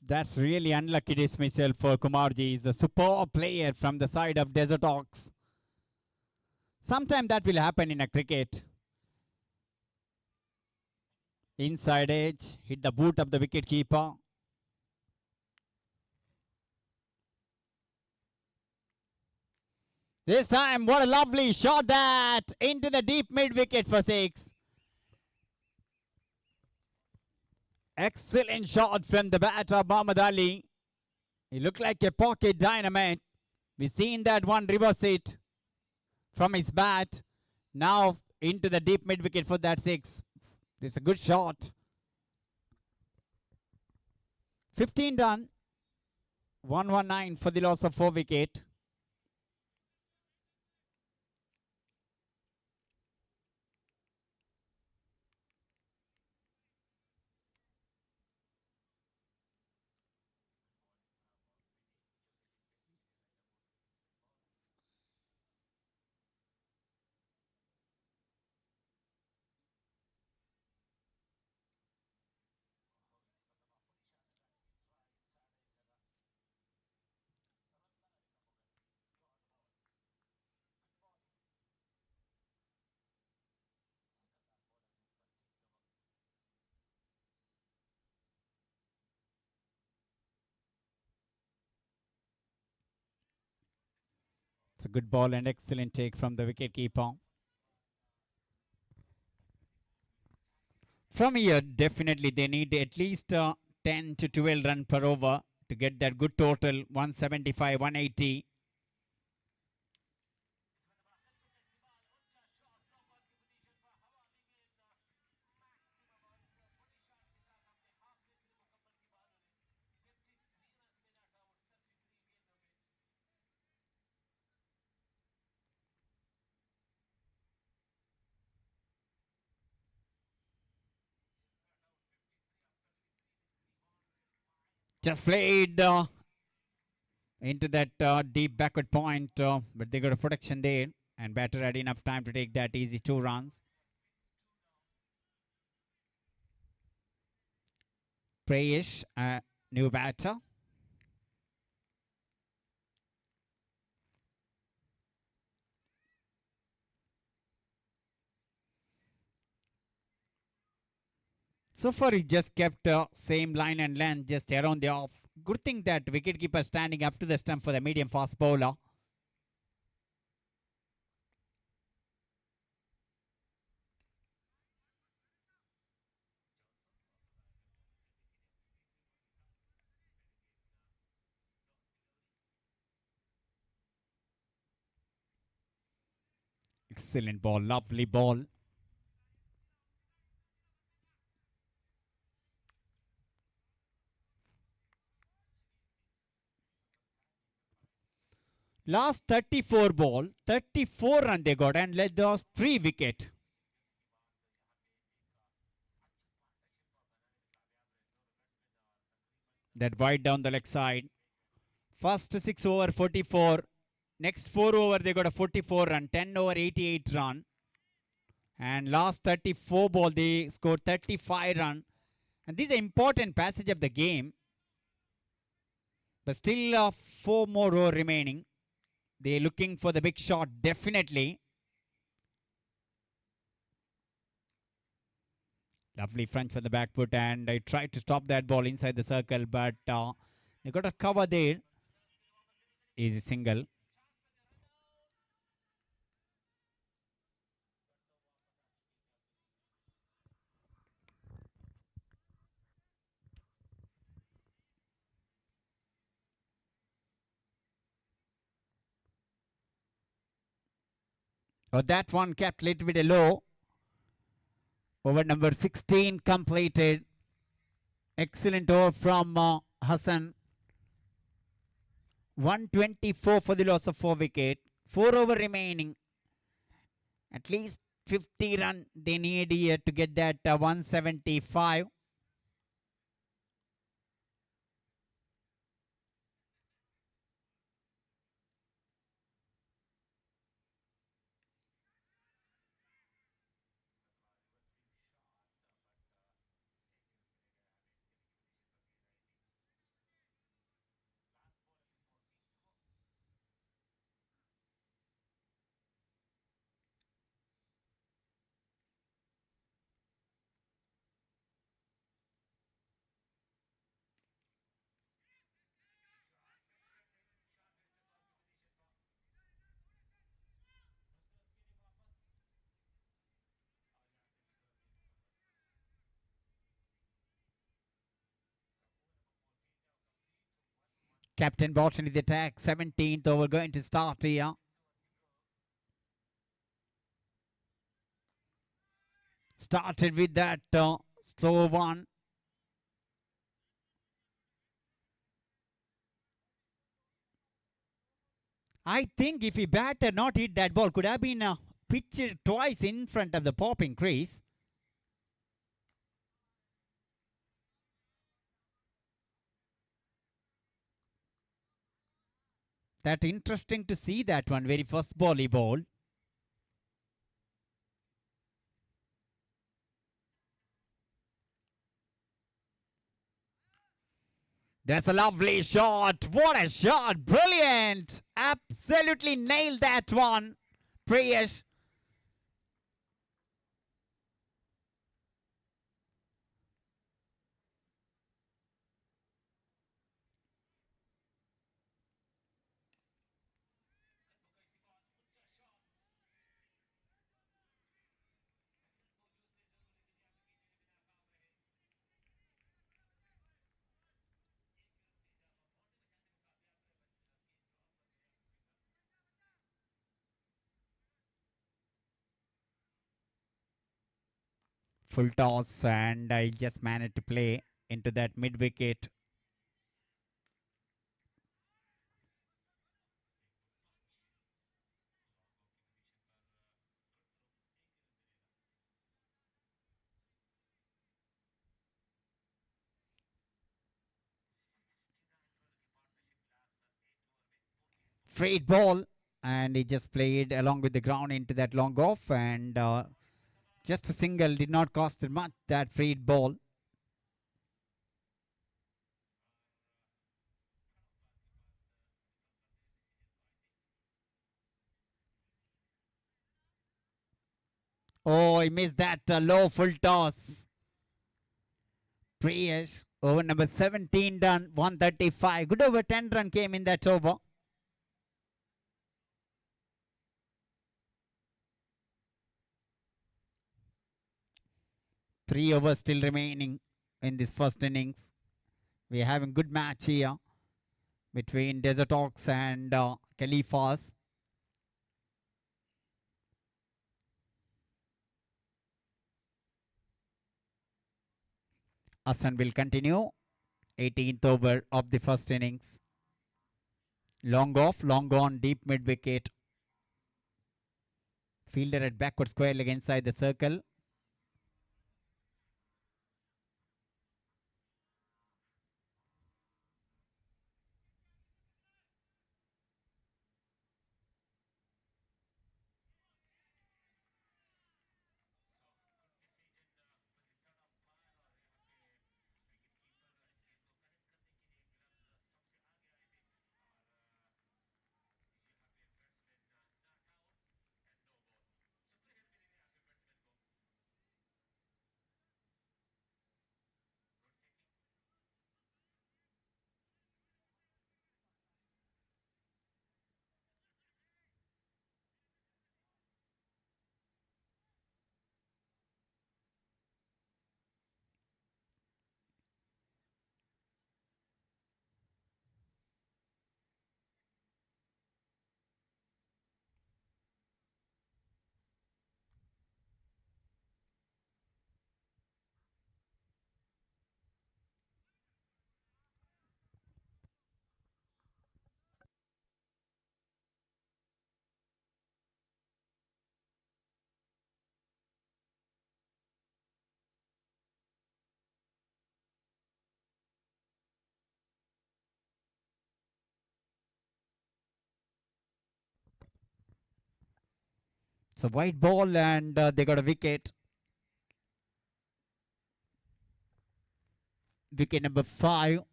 That's really unlucky dismissal for Kumarji. He's a superb player from the side of Desert-Hawks. Sometime that will happen in a cricket. Inside edge, hit the boot of the wicket keeper. This time, what a lovely shot that into the deep mid wicket for 6. Excellent shot from the batter Muhammad Ali. He looked like a pocket dynamite. We've seen that one reverse hit from his bat. Now into the deep mid wicket for that 6. It's a good shot. 15 done. 119 for the loss of 4 wicket. good ball and excellent take from the wicketkeeper. From here, definitely they need at least 10 to 12 run per over to get that good total 175, 180. Just played into that deep backward point, but they got a protection there, and batter had enough time to take that easy 2 runs. Prayesh, new batter. So far, he just kept same line and length just around the off. Good thing that wicketkeeper standing up to the stump for the medium fast bowler. Excellent ball, lovely ball. Last 34 ball, 34 run they got and led those 3 wicket. That wide down the leg side. First 6 over 44. Next 4 over they got a 44 run, 10 over 88 run. And last 34 ball they scored 35 run. And this is an important passage of the game. But still 4 more over remaining. They're looking for the big shot, definitely. Lovely front for the back foot, and I tried to stop that ball inside the circle, but they got a cover there. Easy single. Oh, that one kept a little bit low. Over number 16 completed. Excellent over from Hassan. 124 for the loss of 4 wicket. 4 over remaining. At least 50 run they need here to get that 175. Captain Bolton in the attack. 17th over going to start here. Started with that slow one. I think if he batter not hit that ball, could have been pitched twice in front of the popping crease. That interesting to see that one, very first ball he bowled. That's a lovely shot. What a shot. Brilliant. Absolutely nailed that one. Prayesh. Full toss, and I just managed to play into that mid wicket. Straight ball, and he just played along with the ground into that long off, and just a single did not cost much, that straight ball. Oh, he missed that low full toss. Priyesh, over number 17 done, 135. Good over 10 run came in that over. 3 overs still remaining in this first innings. We are having good match here between Desert-Hawks and Khalifas. Hassan will continue. 18th over of the first innings. Long off, long on, deep mid wicket. Fielder at backward square leg inside the circle. So white ball, and they got a wicket. Wicket number 5.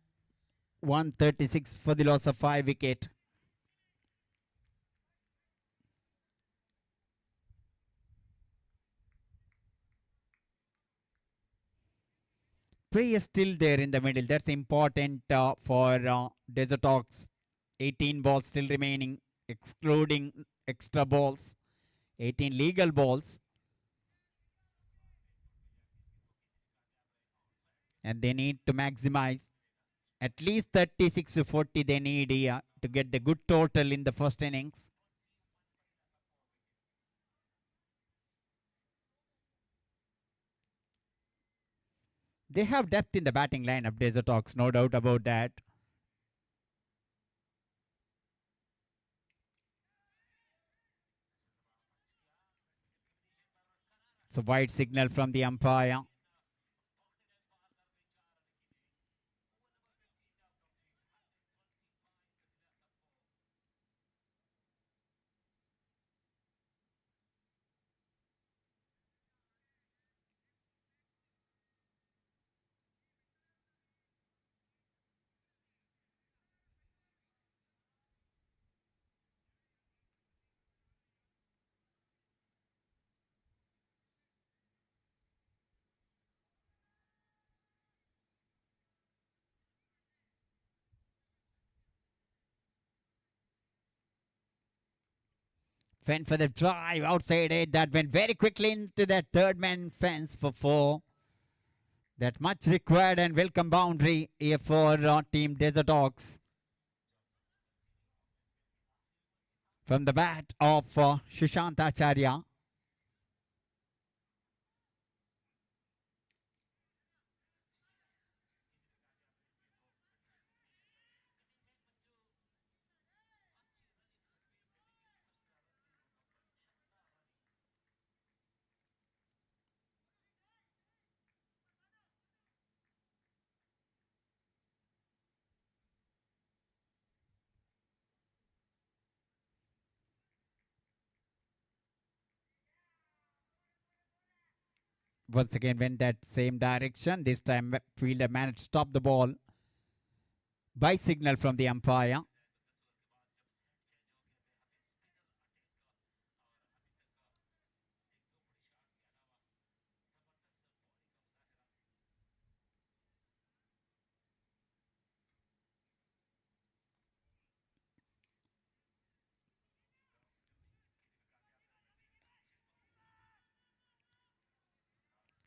136 for the loss of 5 wicket. Prey is still there in the middle. That's important for Desert-Hawks. 18 balls still remaining, excluding extra balls. 18 legal balls. And they need to maximize. At least 36 to 40 they need here to get the good total in the first innings. They have depth in the batting lineup, Desert-Hawks, no doubt about that. So wide signal from the umpire. Went for the drive outside it. That went very quickly into that third man fence for 4. That much required and welcome boundary here for Team Desert-Hawks. From the bat of Shushant Acharya. once again went that same direction. This time fielder managed to stop the ball by signal from the umpire.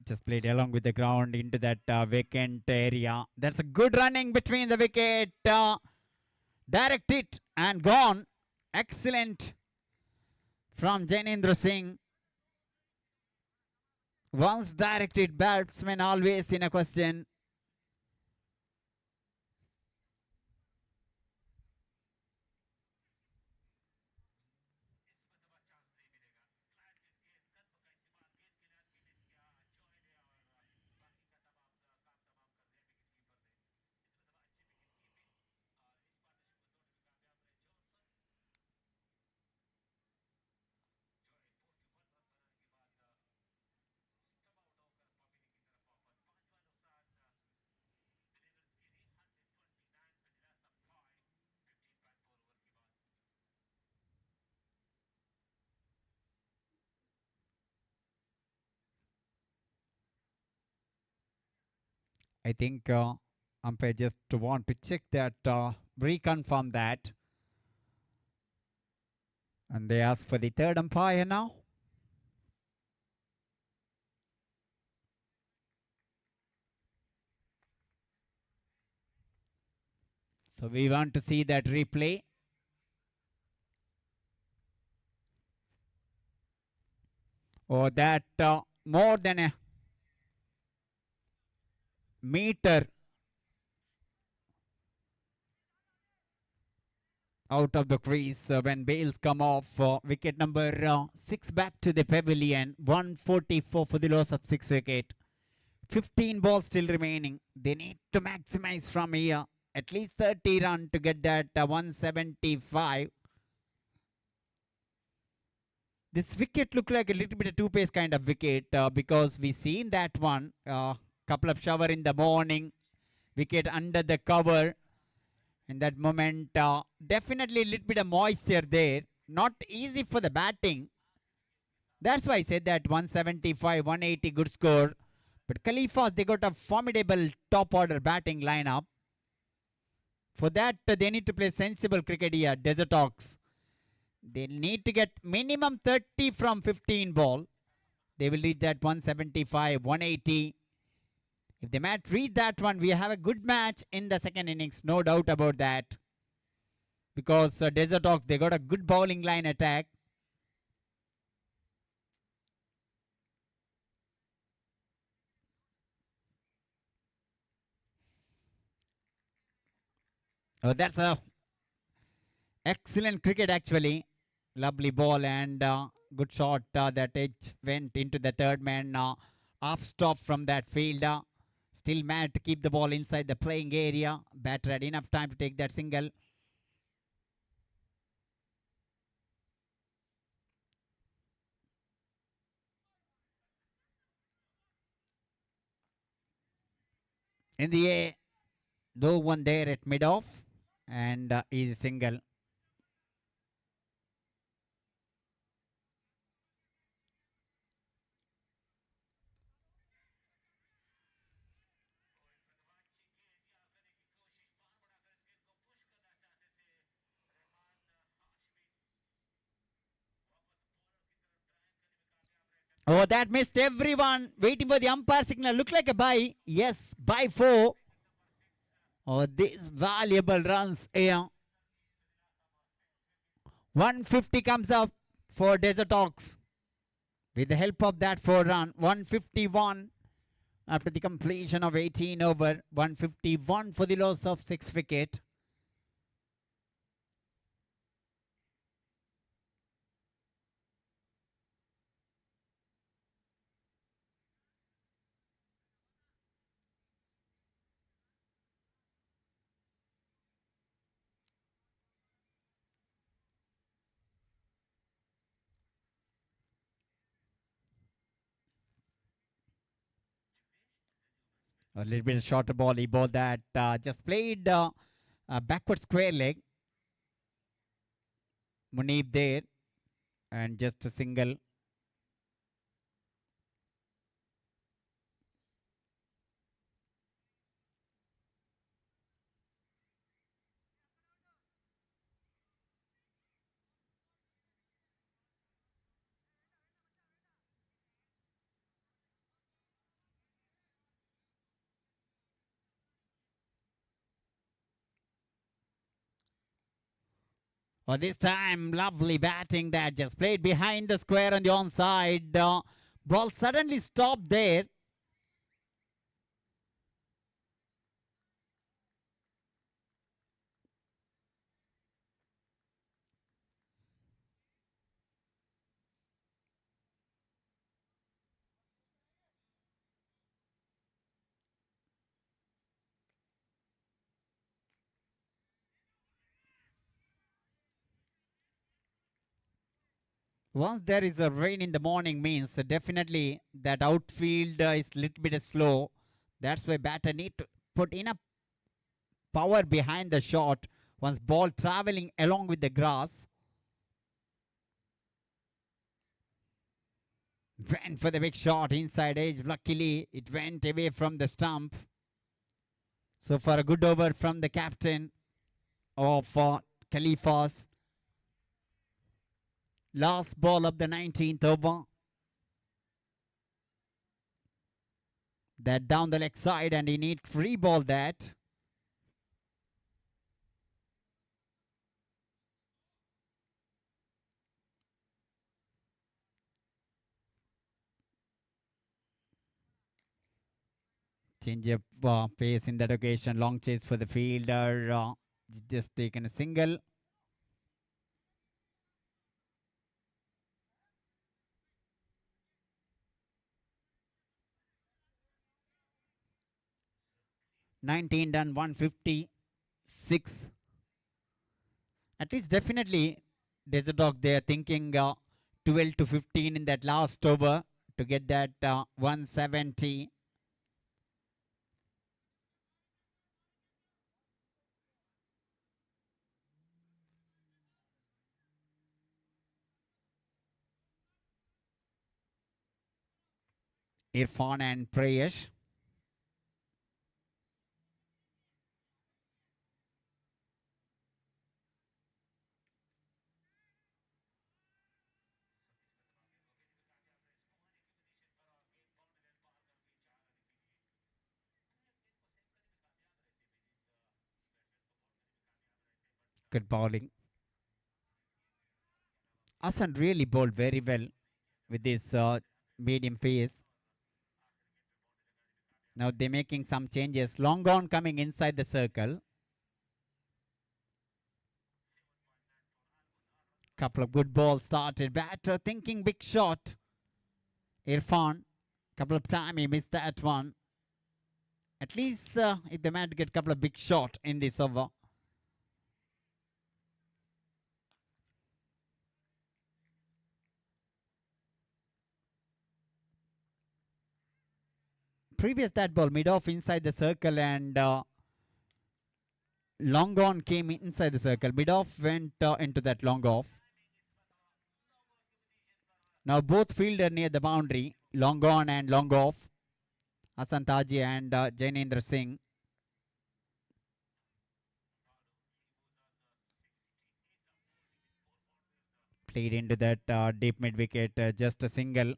Just played along with the ground into that vacant area. That's a good running between the wicket. Direct it and gone. Excellent from Janendra Singh. Once directed batsman, always in a question. I think umpire just want to check that, reconfirm that. And they ask for the third umpire now. So we want to see that replay. Or that more than a meter out of the crease when bails come off. Wicket number 6 back to the pavilion. 144 for the loss of 6 wicket. 15 balls still remaining. They need to maximize from here. At least 30 run to get that 175. This wicket looked like a little bit of two-pace kind of wicket because we seen that one. Couple of shower in the morning. Wicket under the cover. In that moment, definitely a little bit of moisture there. Not easy for the batting. That's why I said that 175, 180 good score. But Khalifas, they got a formidable top order batting lineup. For that, they need to play sensible cricket here, Desert-Hawks. They need to get minimum 30 from 15 ball. They will reach that 175, 180. If they might reach that one, we have a good match in the second innings. No doubt about that. Because Desert-Hawks, they got a good bowling line attack. Oh, that's a excellent cricket actually. Lovely ball and good shot. That edge went into the third man. Off stop from that fielder. Still managed to keep the ball inside the playing area. Batter had enough time to take that single. In the air, though one there at mid-off and is single. Oh, that missed everyone. Waiting for the umpire signal. Look like a bye. Yes, bye 4. Oh, these valuable runs here. 150 comes up for Desert-Hawks. With the help of that 4 run, 151 after the completion of 18 over. 151 for the loss of 6 wicket. A little bit shorter ball. He bowled that. Just played a backward square leg. Munib there. And just a single. Well, this time, lovely batting that just played behind the square on the onside. Ball suddenly stopped there. Once there is a rain in the morning means definitely that outfield is a little bit slow. That's why batter need to put enough power behind the shot once ball traveling along with the grass. Went for the big shot inside edge. Luckily, it went away from the stump. So for a good over from the captain of Khalifas. Last ball of the 19th over. That down the leg side and he need free ball that. Change of pace in that occasion. Long chase for the fielder. Just taken a single. $19 done, 156. At least definitely Desert Dog they are thinking 12 to 15 in that last over to get that 170. Irfan and Prayesh. Good bowling. Hassan really bowled very well with this medium pace. Now they're making some changes. Long on coming inside the circle. Couple of good balls started. Batter thinking big shot. Irfan. Couple of time he missed that one. At least if they manage to get a couple of big shot in this over. Previous that ball mid off inside the circle and long on came inside the circle. Mid off went into that long off. Now both fielder near the boundary. Long on and long off. Hassan Taji and Jainendra Singh. Played into that deep mid wicket. Just a single.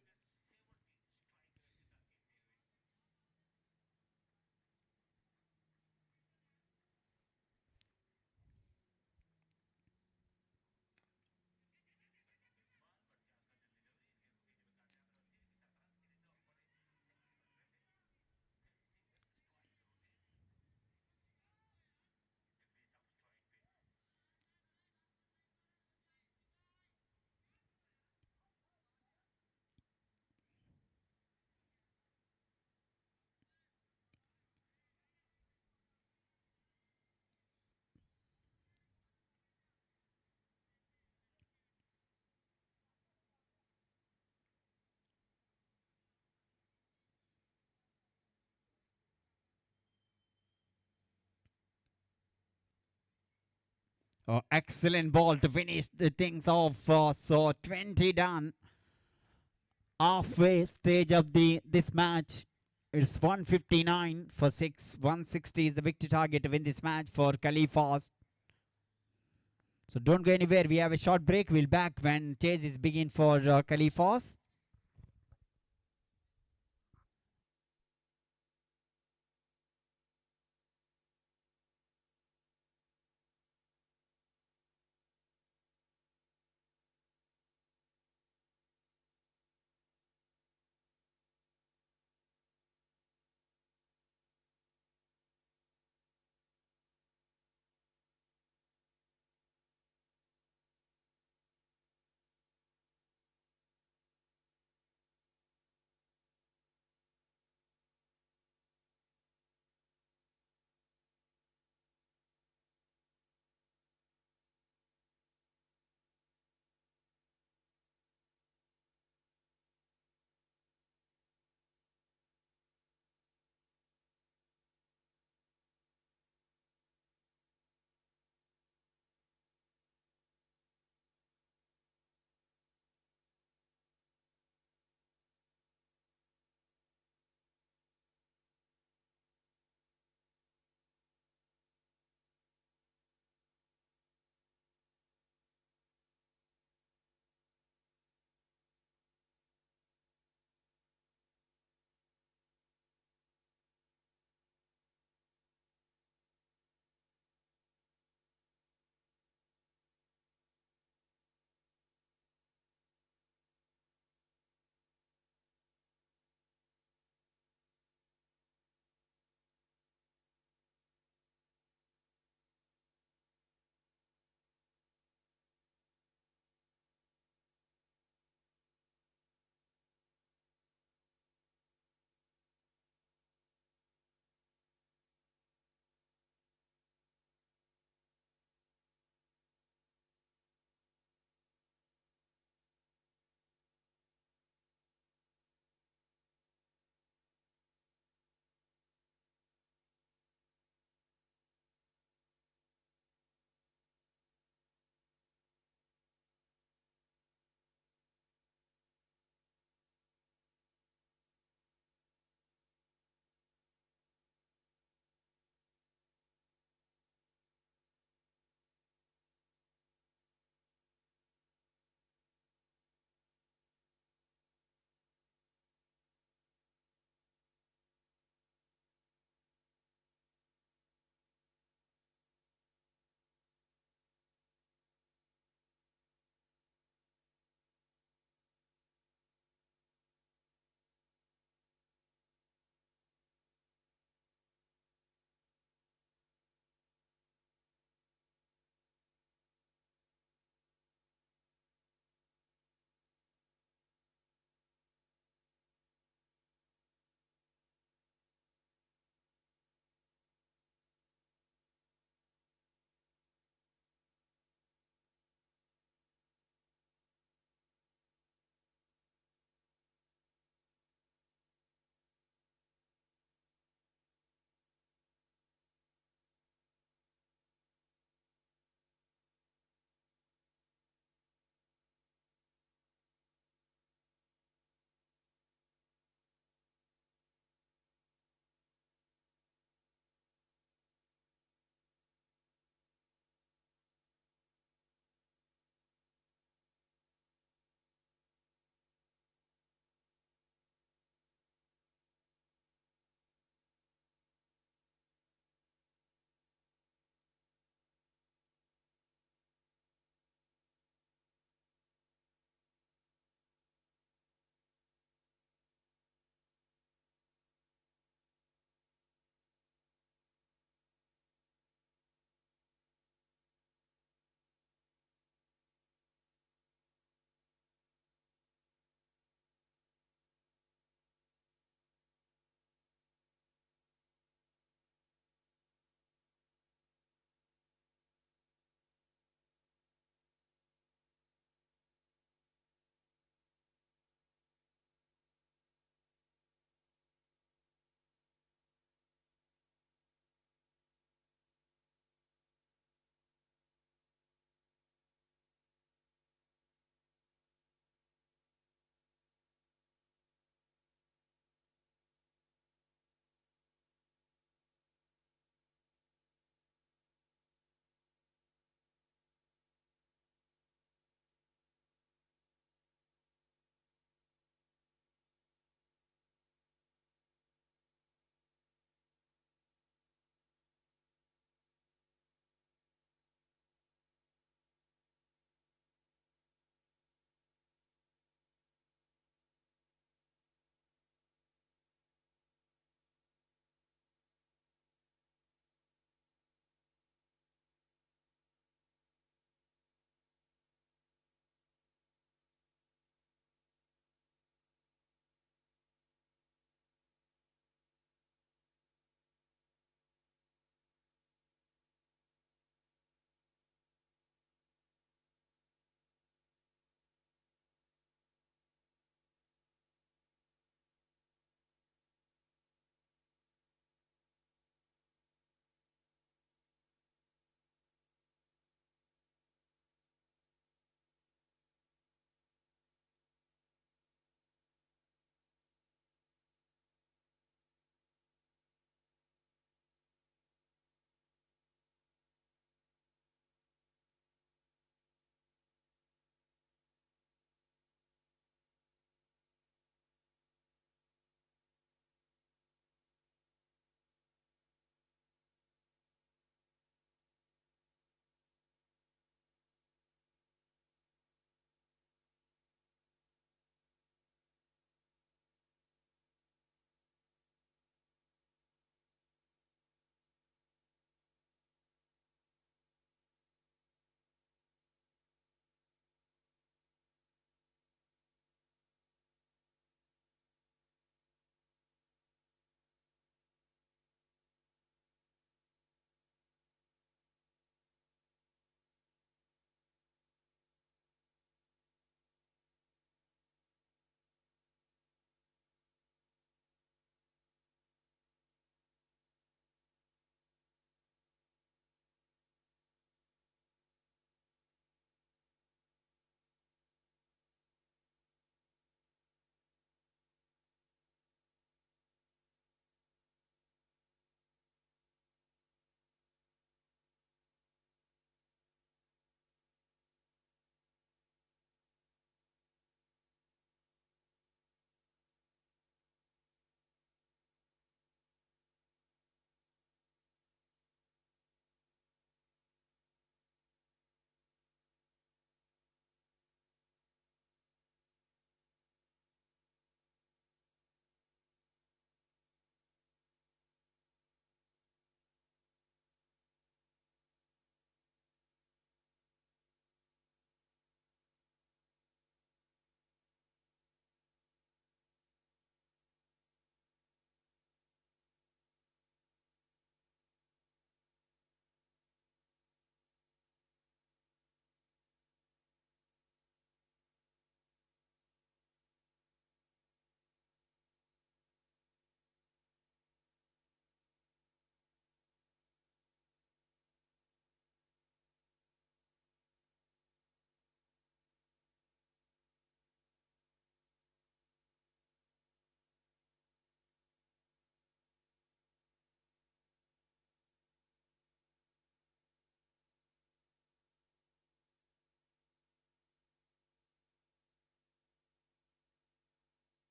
Excellent ball to finish the things off. So 20 done. Halfway stage of this match. It's 159 for 6. 160 is the victory target to win this match for Khalifas. So don't go anywhere. We have a short break. We'll back when chases begin for Khalifas.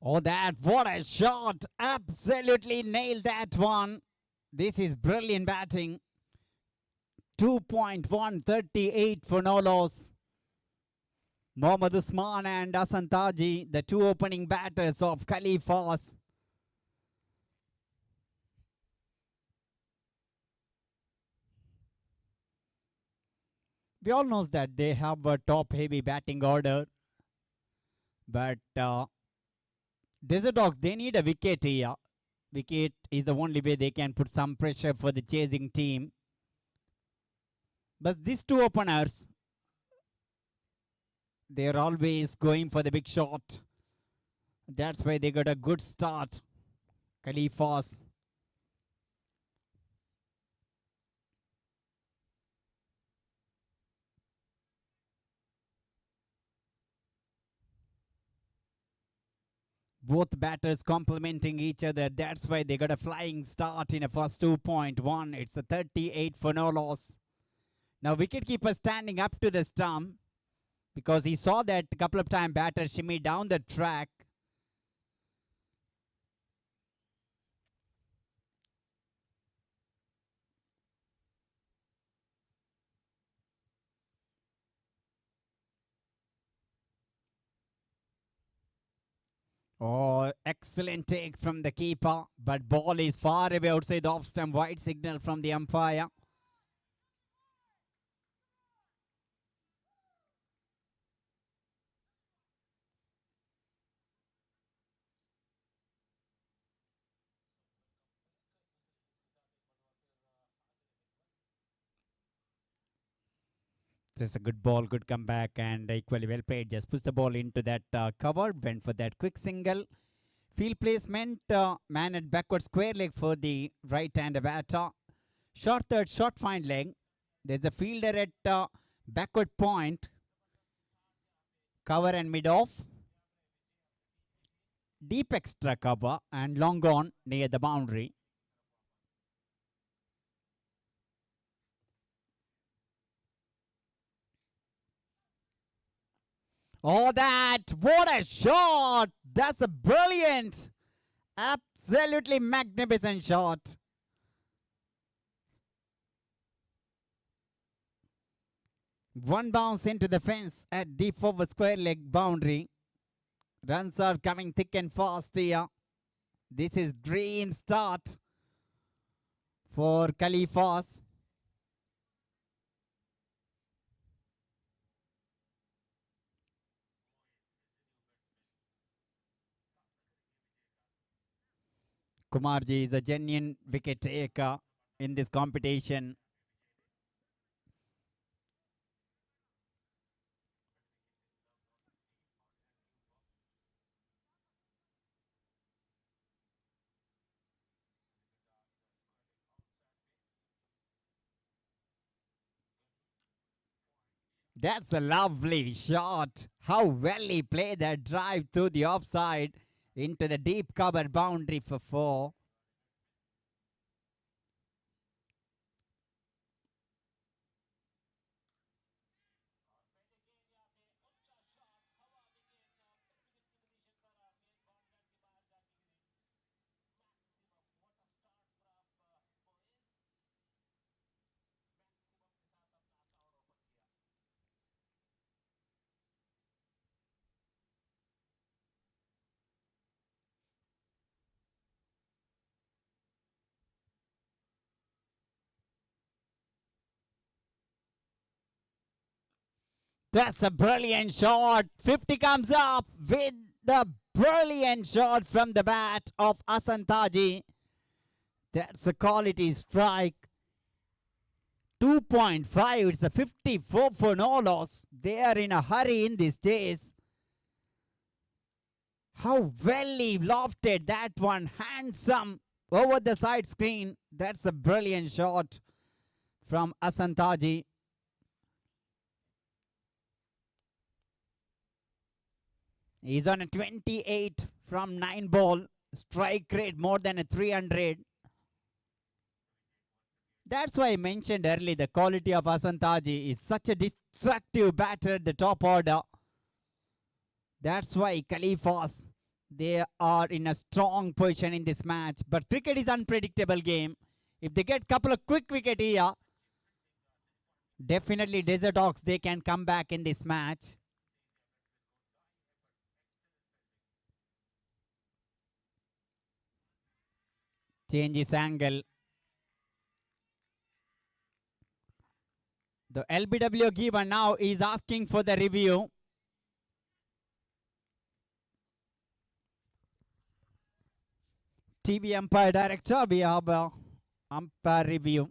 Oh, what a shot! Absolutely nailed that one. This is brilliant batting. 2.138 for no loss. Mohammad Usman and Hasan Taji, the two opening batters of Khalifas. We all know that they have a top-heavy batting order. But Desert-Hawks, they need a wicket here. Wicket is the only way they can put some pressure for the chasing team. But these two openers, they're always going for the big shot. That's why they got a good start. Khalifas. Both batters complementing each other. That's why they got a flying start in a first 2.1. It's a 38 for no loss. Now wicketkeeper standing up to the stump because he saw that a couple of times batter shimmy down the track. Oh, excellent take from the keeper, but ball is far away outside the off-stump. Wide signal from the umpire. This is a good ball, good comeback, and equally well played. Just pushed the ball into that cover, went for that quick single. Field placement, man at backward square leg for the right-hander batter. Short third, short fine leg. There's a fielder at backward point. Cover and mid-off. Deep extra cover and long on near the boundary. Oh, what a shot! That's a brilliant, absolutely magnificent shot. One bounce into the fence at deep forward square leg boundary. Runs are coming thick and fast here. This is dream start for Khalifas. Kumarji is a genuine wicket taker in this competition. That's a lovely shot. How well he played that drive to the offside into the deep cover boundary for 4. That's a brilliant shot. 50 comes up with the brilliant shot from the bat of Hasan Taji. That's a quality strike. 2.5. It's a 54 for no loss. They are in a hurry in these days. How well he lofted that one. Handsome over the side screen. That's a brilliant shot from Hasan Taji. He's on a 28 from 9 ball. Strike rate more than a 300. That's why I mentioned earlier the quality of Hasan Taji is such a destructive batter at the top order. That's why Khalifas, They are in a strong position in this match, but cricket is unpredictable game. If they get couple of quick wicket here, definitely Desert Hawks, they can come back in this match. Change his angle. The LBW giver now is asking for the review. TV umpire director, we have umpire review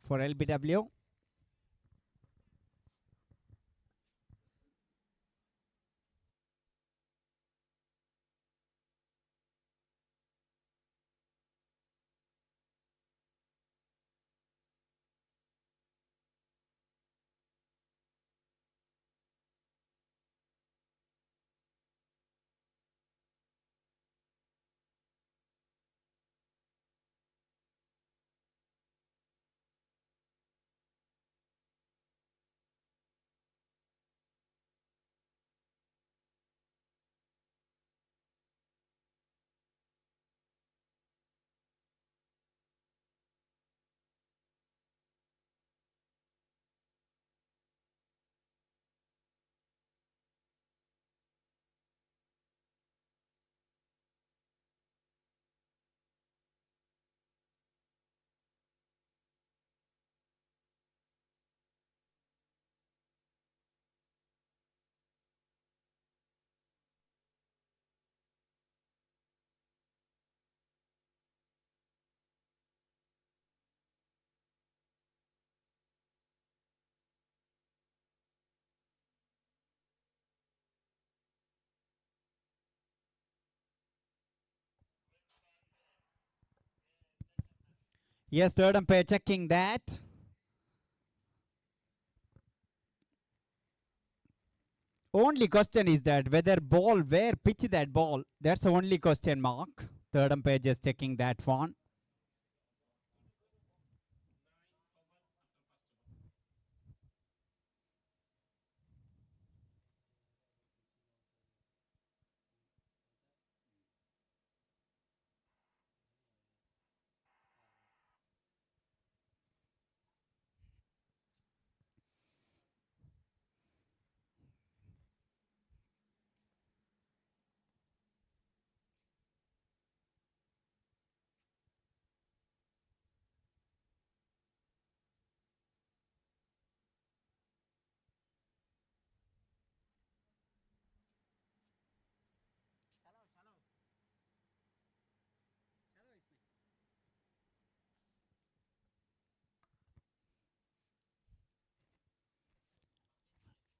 for LBW. Yes, third umpire checking that. Only question is that whether ball, where pitch that ball, that's the only question mark. Third umpire just checking that one.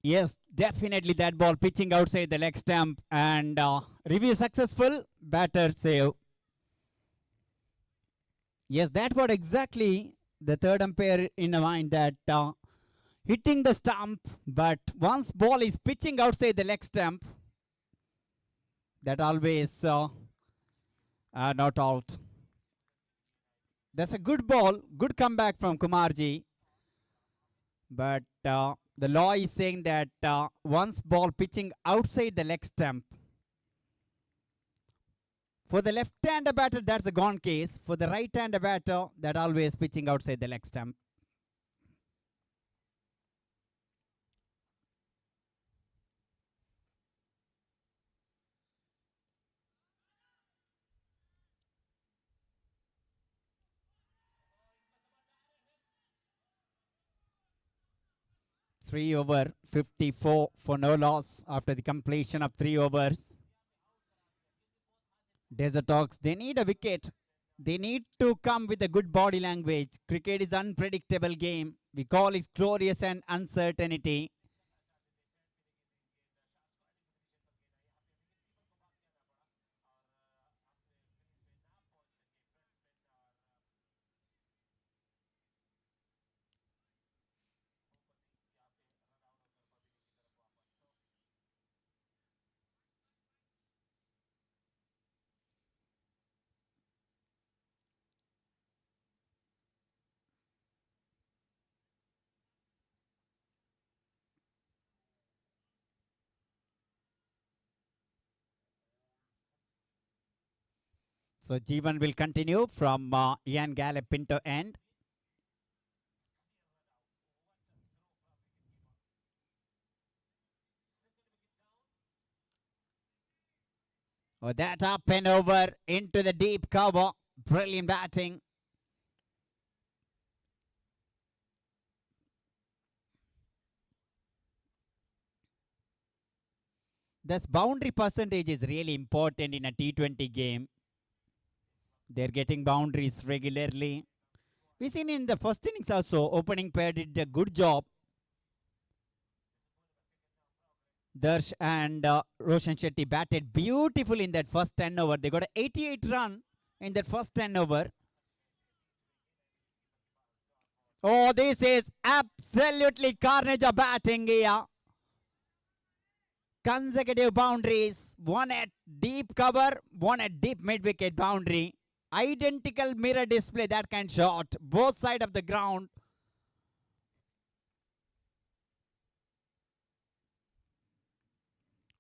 Yes, definitely that ball pitching outside the leg stump and review successful, batter save. Yes, that was exactly the third umpire in mind that hitting the stump, but once ball is pitching outside the leg stump, that always not out. That's a good ball, good comeback from Kumarji, but the law is saying that once ball pitching outside the leg stump, for the left-hander batter, that's a gone case. For the right-hander batter, that always pitching outside the leg stump. Three over 54 for no loss after the completion of 3 overs. Desert-Hawks, they need a wicket. They need to come with a good body language. Cricket is unpredictable game. We call it glorious and uncertainty. So G1 will continue from Ian Gallup Pinto end. Oh, that up and over into the deep cover. Brilliant batting. This boundary percentage is really important in a T20 game. They're getting boundaries regularly. We've seen in the first innings also, opening pair did a good job. Darsh and Roshan Shetty batted beautiful in that first 10 over. They got an 88 run in that first 10 over. Oh, this is absolutely carnage of batting here. Consecutive boundaries. One at deep cover, one at deep mid-wicket boundary. Identical mirror display, that kind of shot. Both sides of the ground.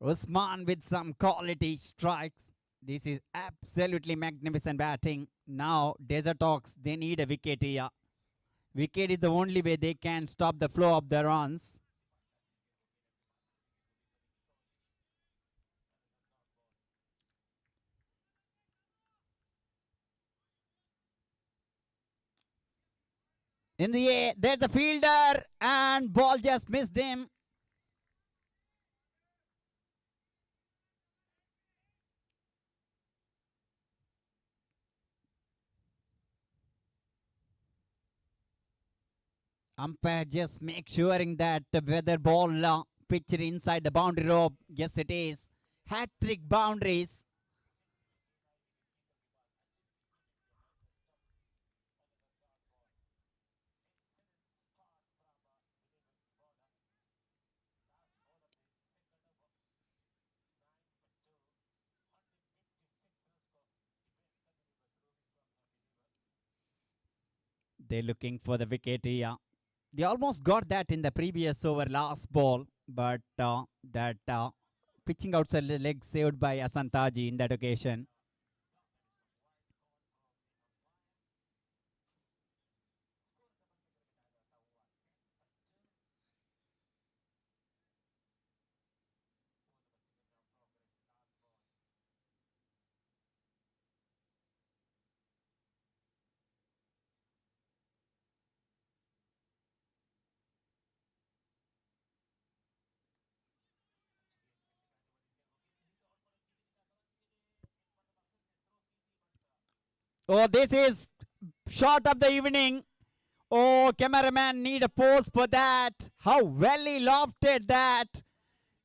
Usman with some quality strikes. This is absolutely magnificent batting. Now, Desert-Hawks, they need a wicket here. Wicket is the only way they can stop the flow of the runs. In the air, there's the fielder, and ball just missed him. Umpire just make suring that whether ball pitched inside the boundary rope. Yes, it is. Hat-trick boundaries. They're looking for the wicket here. They almost got that in the previous over last ball, but that pitching outside the leg saved by Asantaji in that occasion. Oh, this is shot of the evening. Oh, cameraman need a pose for that. How well he lofted that.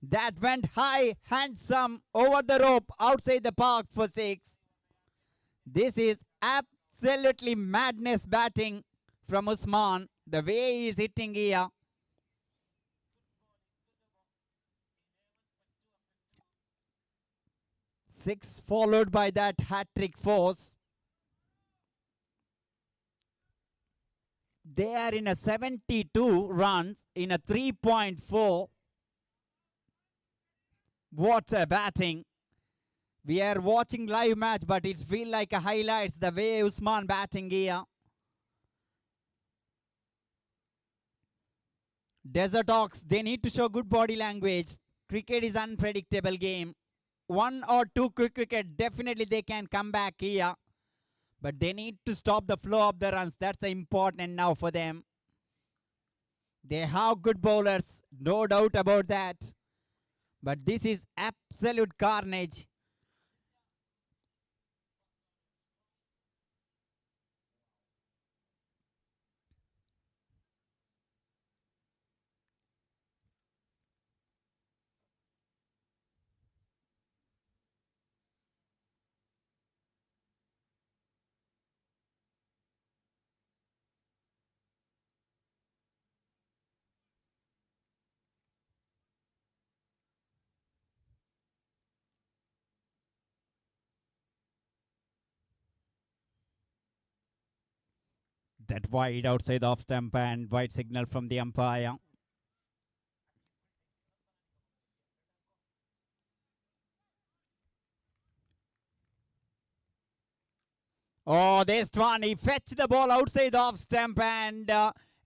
That went high, handsome, over the rope, outside the park for six. This is absolutely madness batting from Usman. The way he is hitting here. Six followed by that hat-trick force. They are in a 72 runs in a 3.4. What a batting. We are watching live match, but it feels like a highlights the way Usman batting here. Desert-Hawks, they need to show good body language. Cricket is unpredictable game. One or two quick wicket, definitely they can come back here. But they need to stop the flow of the runs. That's important now for them. They have good bowlers, no doubt about that. But this is absolute carnage. That wide outside off stump and wide signal from the umpire. Oh, this one, he fetched the ball outside the off stump and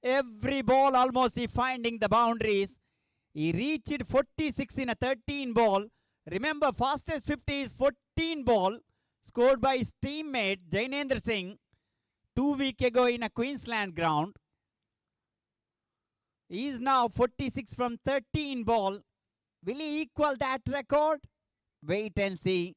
every ball almost he finding the boundaries. He reached 46 in a 13 ball. Remember, fastest 50 is 14 ball scored by his teammate Jainendra Singh 2 weeks ago in a Queensland ground. He is now 46 from 13 ball. Will he equal that record? Wait and see.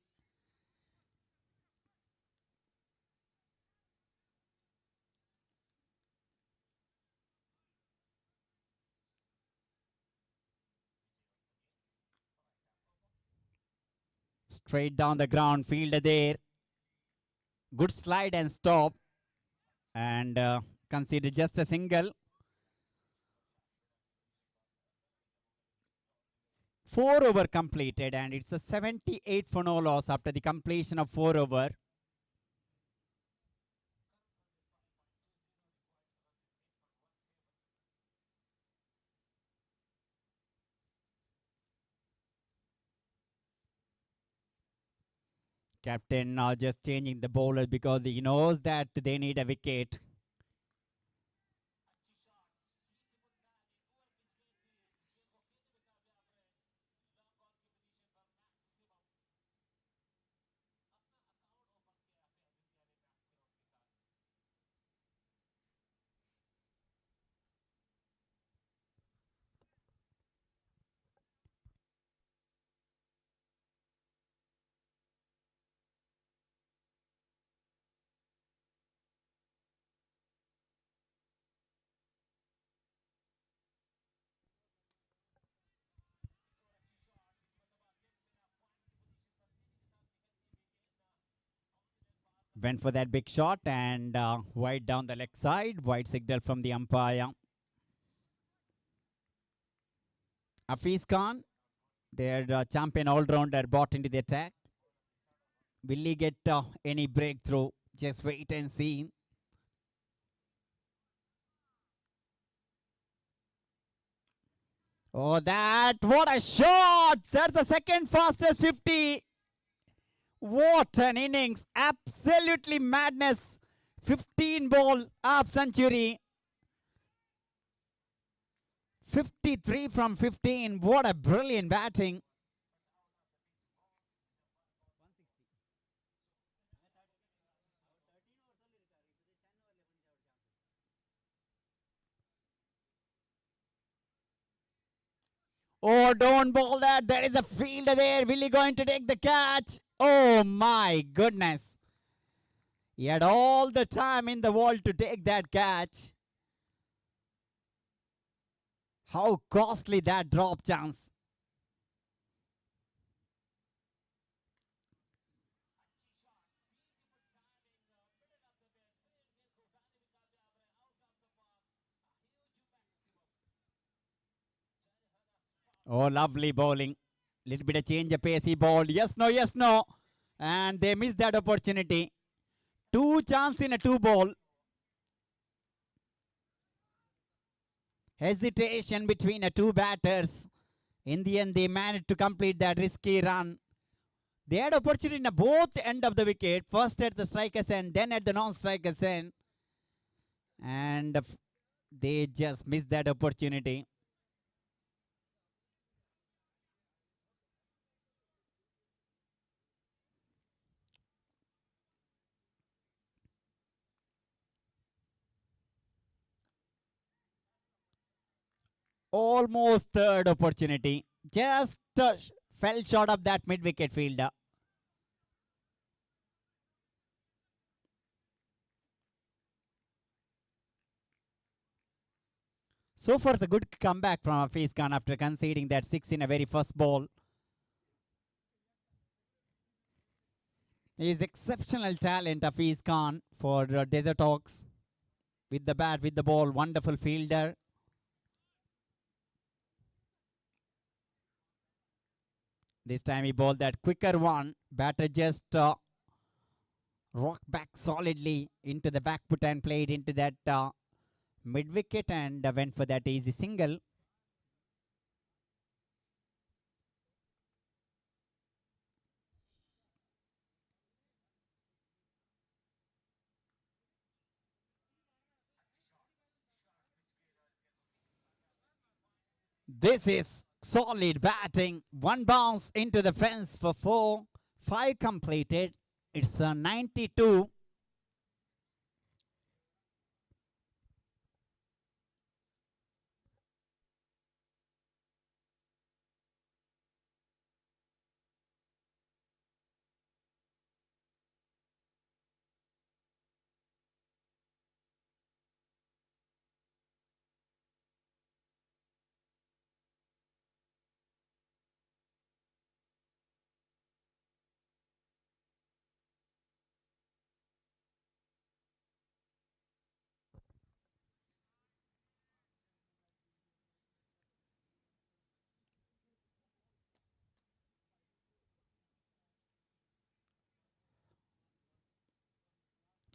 Straight down the ground, fielder there. Good slide and stop. And consider just a single. 4 over completed and it's a 78 for no loss after the completion of 4 over. Captain now just changing the bowler because he knows that they need a wicket. Went for that big shot and wide down the leg side. Wide signal from the umpire. Hafiz Khan, their champion all-rounder, bought into the attack. Will he get any breakthrough? Just wait and see. Oh, what a shot! That's the second fastest 50. What an innings. Absolutely madness. 15 ball half century. 53 from 15. What a brilliant batting. Oh, don't ball that. There is a fielder there. Will he going to take the catch? Oh, my goodness. He had all the time in the world to take that catch. How costly that drop chance. Oh, lovely bowling. Little bit of change of pace. He bowled. Yes, no, yes, no. And they missed that opportunity. Two chance in a two ball. Hesitation between the two batters. In the end, they managed to complete that risky run. They had opportunity in both end of the wicket. First at the striker's end, then at the non-striker's end. And they just missed that opportunity. Almost third opportunity. Just fell short of that mid-wicket fielder. So far, it's a good comeback from Hafiz Khan after conceding that 6 in a very first ball. He is exceptional talent, Hafiz Khan, for Desert-Hawks. With the bat, with the ball, wonderful fielder. This time he bowled that quicker one. Batter just rocked back solidly into the back foot and played into that mid-wicket and went for that easy single. This is solid batting. One bounce into the fence for 4. 5 completed. It's a 92.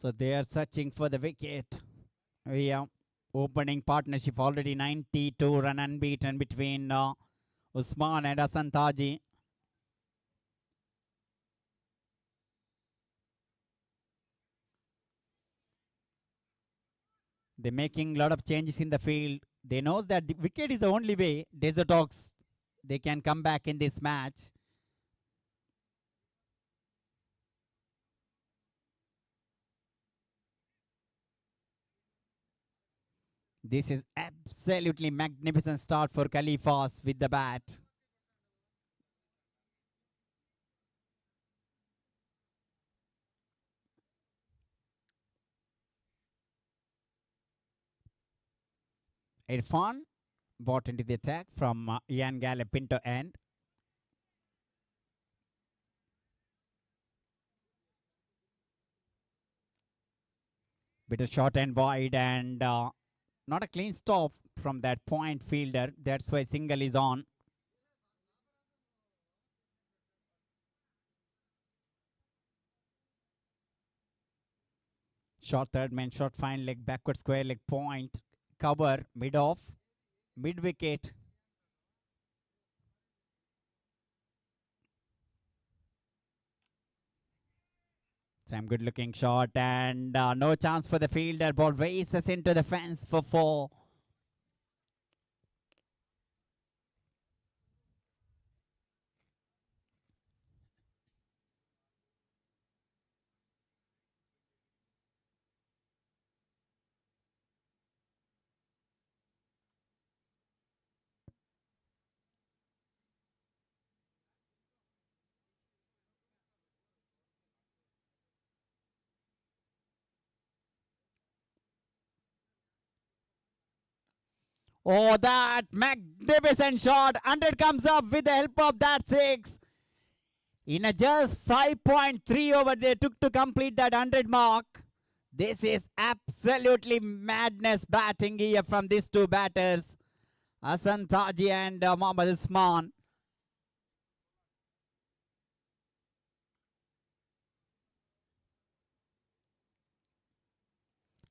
So they are searching for the wicket. Yeah. Opening partnership already 92 run unbeaten between Usman and Hasan Taji. They're making a lot of changes in the field. They know that the wicket is the only way Desert-Hawks they can come back in this match. This is absolutely magnificent start for Khalifas with the bat. Irfan brought into the attack from Ian Gallop into end. Bit of short and wide and not a clean stop from that point fielder. That's why single is on. Short third man, short fine leg, backward square leg point. Cover, mid off, mid wicket. Some good looking shot and no chance for the fielder. Ball races into the fence for 4. Oh, that magnificent shot. 100 comes up with the help of that 6. In a just 5.3 over they took to complete that 100 mark. This is absolutely madness batting here from these two batters. Hasan Taji and Mohammad Usman.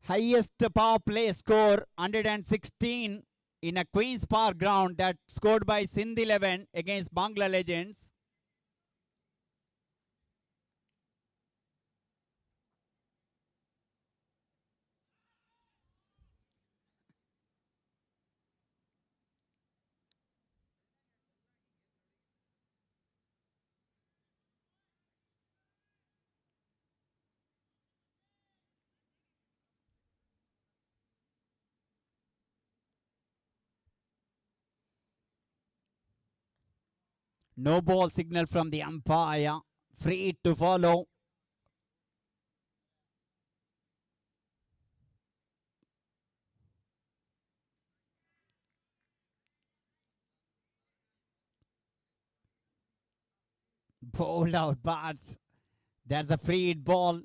Highest power play score 116 in a Queenspark Ground that scored by Sindh 11 against Bangla Legends. No ball signal from the umpire. Free to follow. Bowled out, but there's a free ball.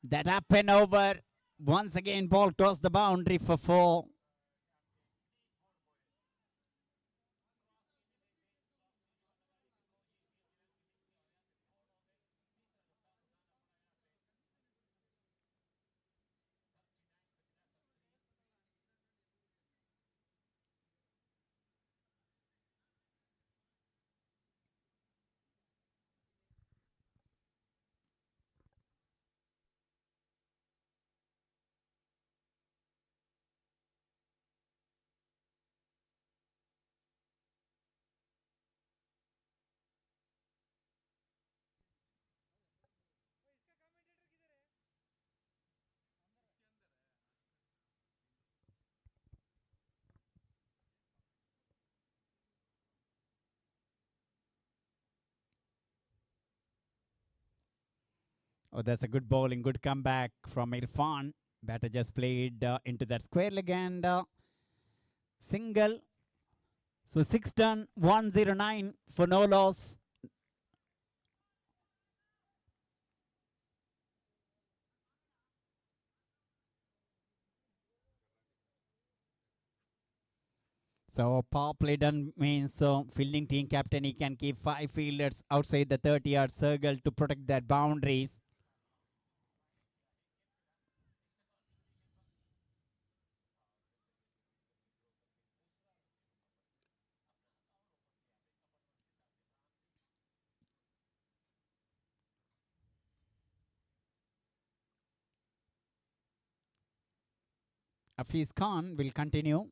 That up and over. Once again, ball tossed the boundary for 4. Oh, that's a good bowling, good comeback from Irfan. Batter just played into that square leg and single. So 6 done, 109 for no loss. So power play done means fielding team captain, he can keep 5 fielders outside the 30-yard circle to protect their boundaries. Hafiz Khan will continue.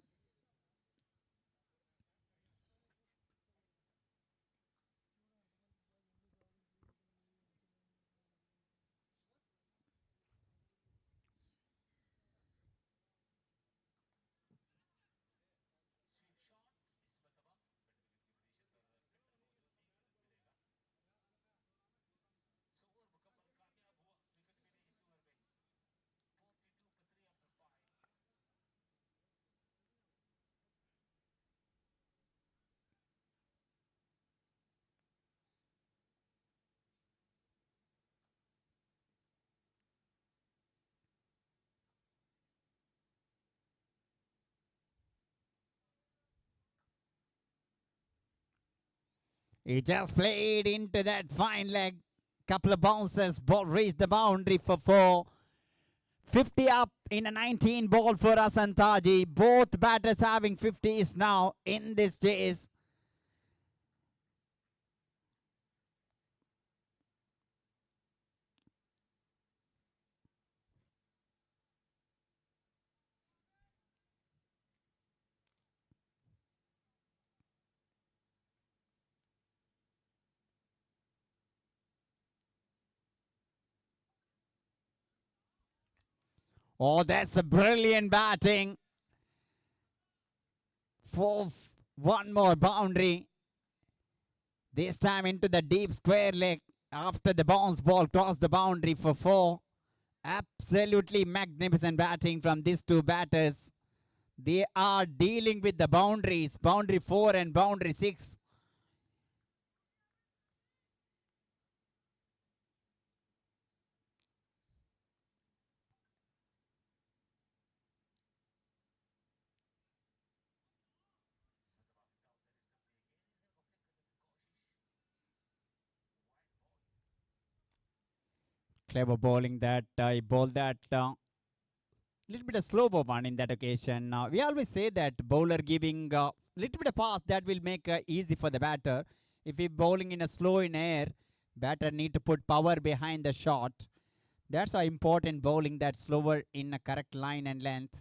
He just played into that fine leg. Couple of bounces, ball reached the boundary for 4. 50 up in a 19 ball for Asantaji. Both batters having 50s now in this chase. Oh, that's a brilliant batting. For one more boundary. This time into the deep square leg after the bounce ball crossed the boundary for 4. Absolutely magnificent batting from these two batters. They are dealing with the boundaries, boundary 4 and boundary 6. Clever bowling that he bowled that little bit of slower one in that occasion. We always say that bowler giving little bit of pass that will make easy for the batter. If he bowling in a slow in air, batter need to put power behind the shot. That's how important bowling that slower in a correct line and length.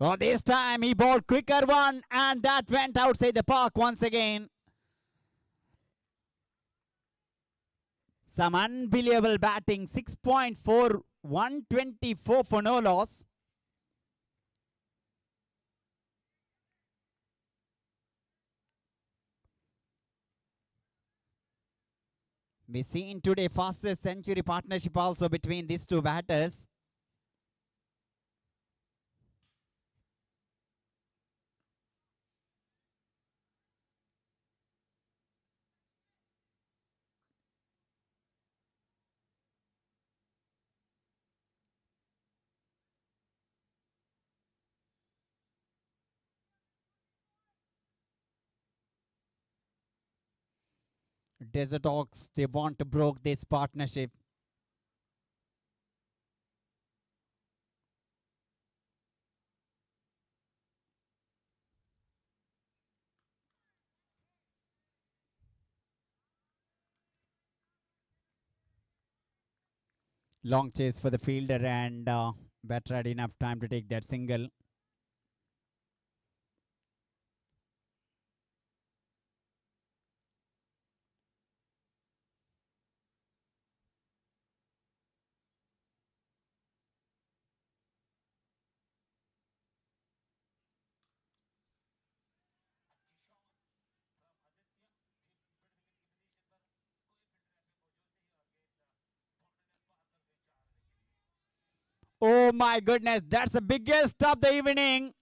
Oh, this time he bowled quicker one and that went outside the park once again. Some unbelievable batting. 6.4, 124 for no loss. We seen today fastest century partnership also between these two batters. Desert-Hawks, they want to break this partnership. Long chase for the fielder and batter had enough time to take that single. Oh my goodness, that's the biggest of the evening.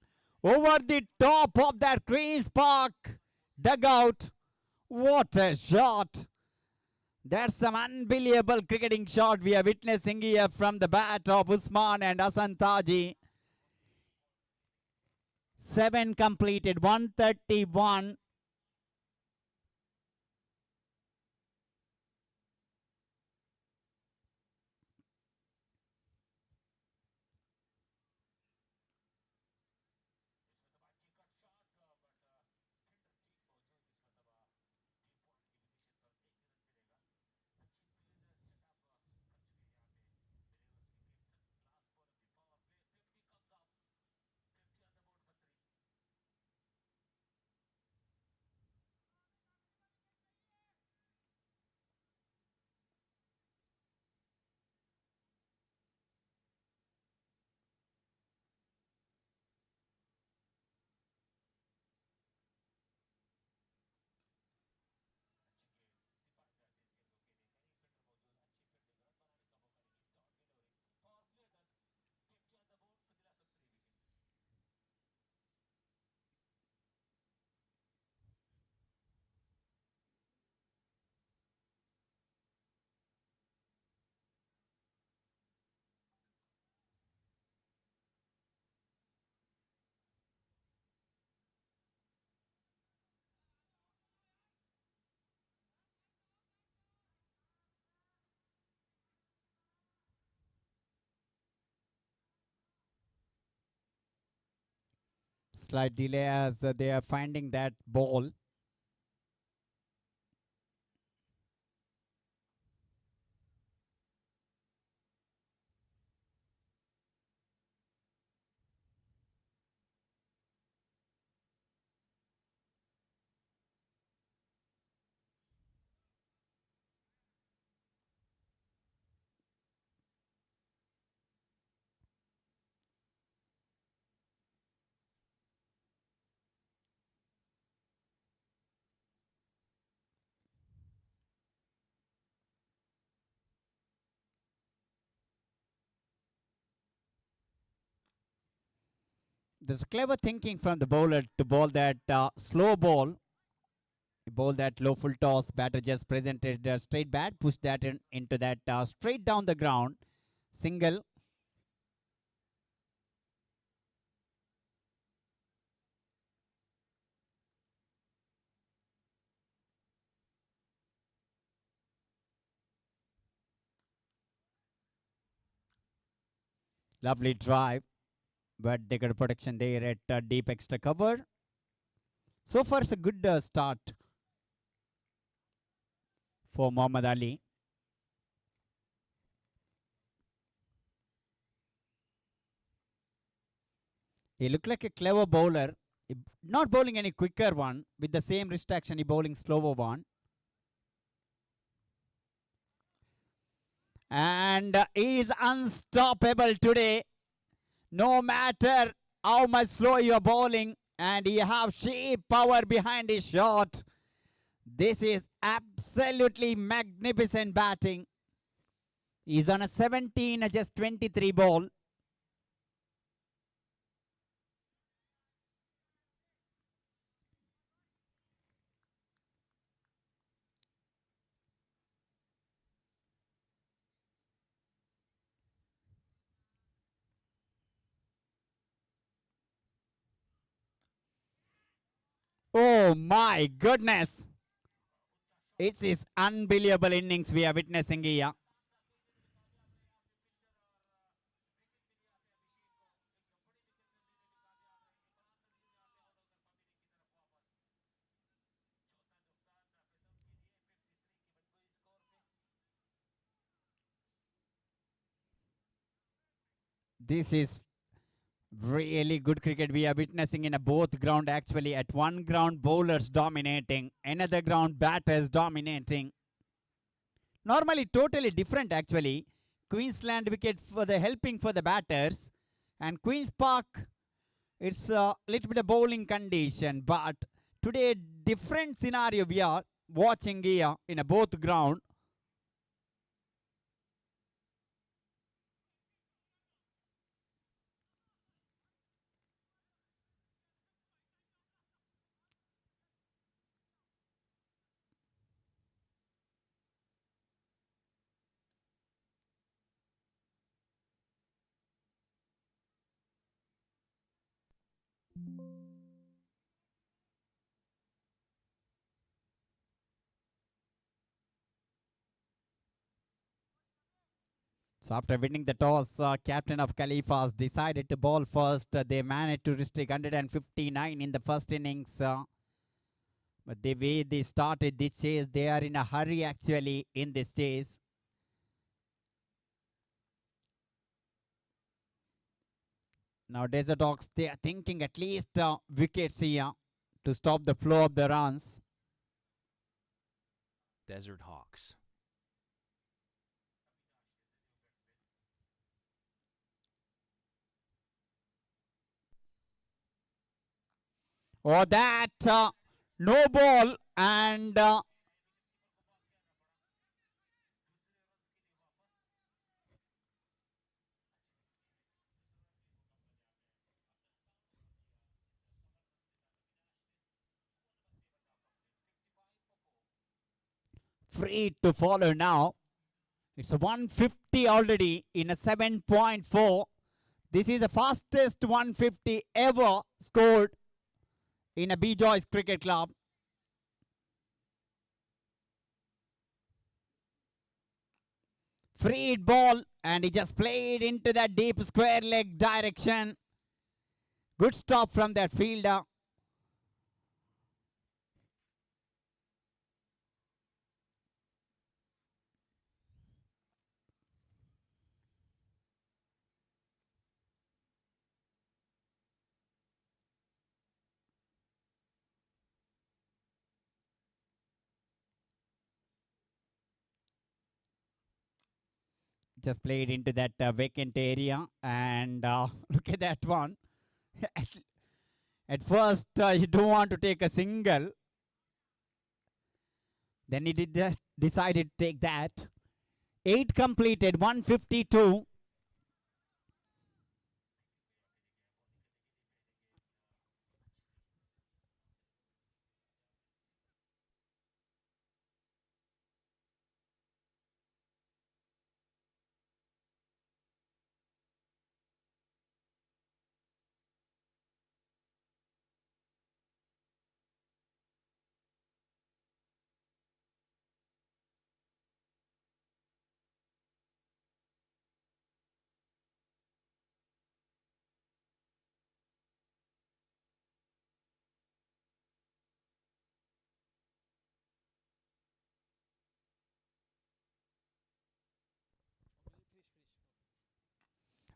Over the top of that Queenspark dugout. What a shot. That's some unbelievable cricketing shot we are witnessing here from the bat of Usman and Hasan Taji. 7 completed, 131. Slight delay as they are finding that ball. There's clever thinking from the bowler to bowl that slow ball. He bowled that low full toss. Batter just presented a straight bat, pushed that into that straight down the ground. Single. Lovely drive. But they got a protection there at deep extra cover. So far, it's a good start for Muhammad Ali. He looked like a clever bowler. Not bowling any quicker one. With the same wrist action, he bowling slower one. And he is unstoppable today. No matter how much slow you are bowling, and you have sheer power behind his shot. This is absolutely magnificent batting. He's on a 17, just 23 ball. Oh my goodness. It's his unbelievable innings we are witnessing here. This is really good cricket we are witnessing in a both ground actually. At one ground bowlers dominating, another ground batters dominating. Normally totally different actually. Queensland wicket for the helping for the batters, and Queen's Park it's a little bit of bowling condition, but today different scenario we are watching here in a both ground. So after winning the toss, captain of Khalifas decided to bowl first. They managed to restrict 159 in the first innings. But the way they started this chase, they are in a hurry actually in this chase. Now Desert-Hawks, they are thinking at least wickets here to stop the flow of the runs. Desert-Hawks. Oh, that no ball and free to follow now. It's a 150 already in a 7.4. This is the fastest 150 ever scored in a Bejoice Cricket Club. Freed ball and he just played into that deep square leg direction. Good stop from that fielder. Just played into that vacant area and look at that one. At first you don't want to take a single. Then he decided to take that. 8 completed, 152.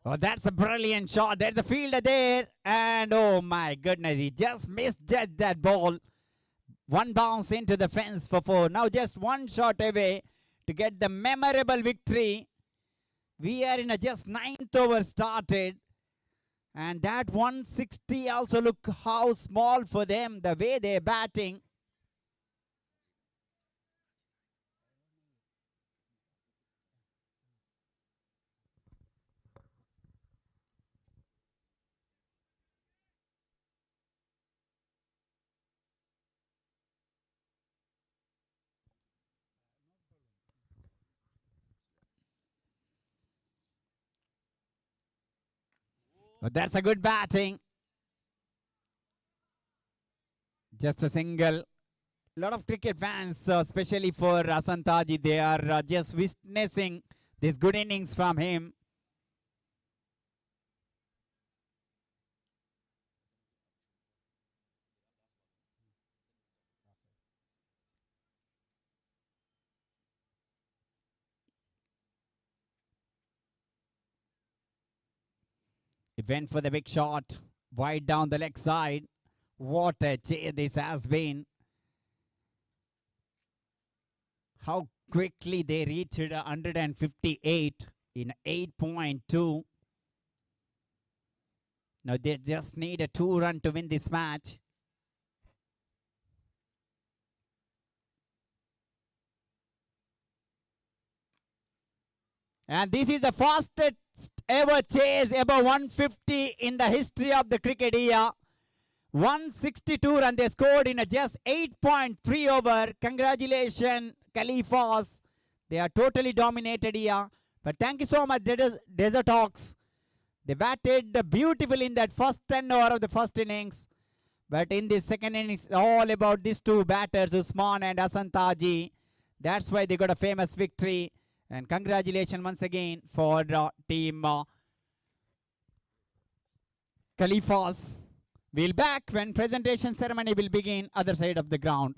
Oh, that's a brilliant shot. There's a fielder there. And oh my goodness, he just misjudged that ball. One bounce into the fence for 4. Now just one shot away to get the memorable victory. We are in a just 9th over started. And that 160 also look how small for them, the way they're batting. But that's a good batting. Just a single. A lot of cricket fans, especially for Asantaji, they are just witnessing this good innings from him. He went for the big shot, wide down the leg side. What a chase this has been. How quickly they reached 158 in 8.2. Now they just need a 2-run to win this match. And this is the fastest ever chase, above 150 in the history of the cricket era. 162 run they scored in a just 8.3 over. Congratulations, Khalifas. They are totally dominated here. But thank you so much, Desert-Hawks. They batted beautifully in that first 10 over of the first innings. But in this second innings, all about these two batters, Usman and Hasan Taji. That's why they got a famous victory. And congratulations once again for team Khalifas. We'll back when presentation ceremony will begin other side of the ground.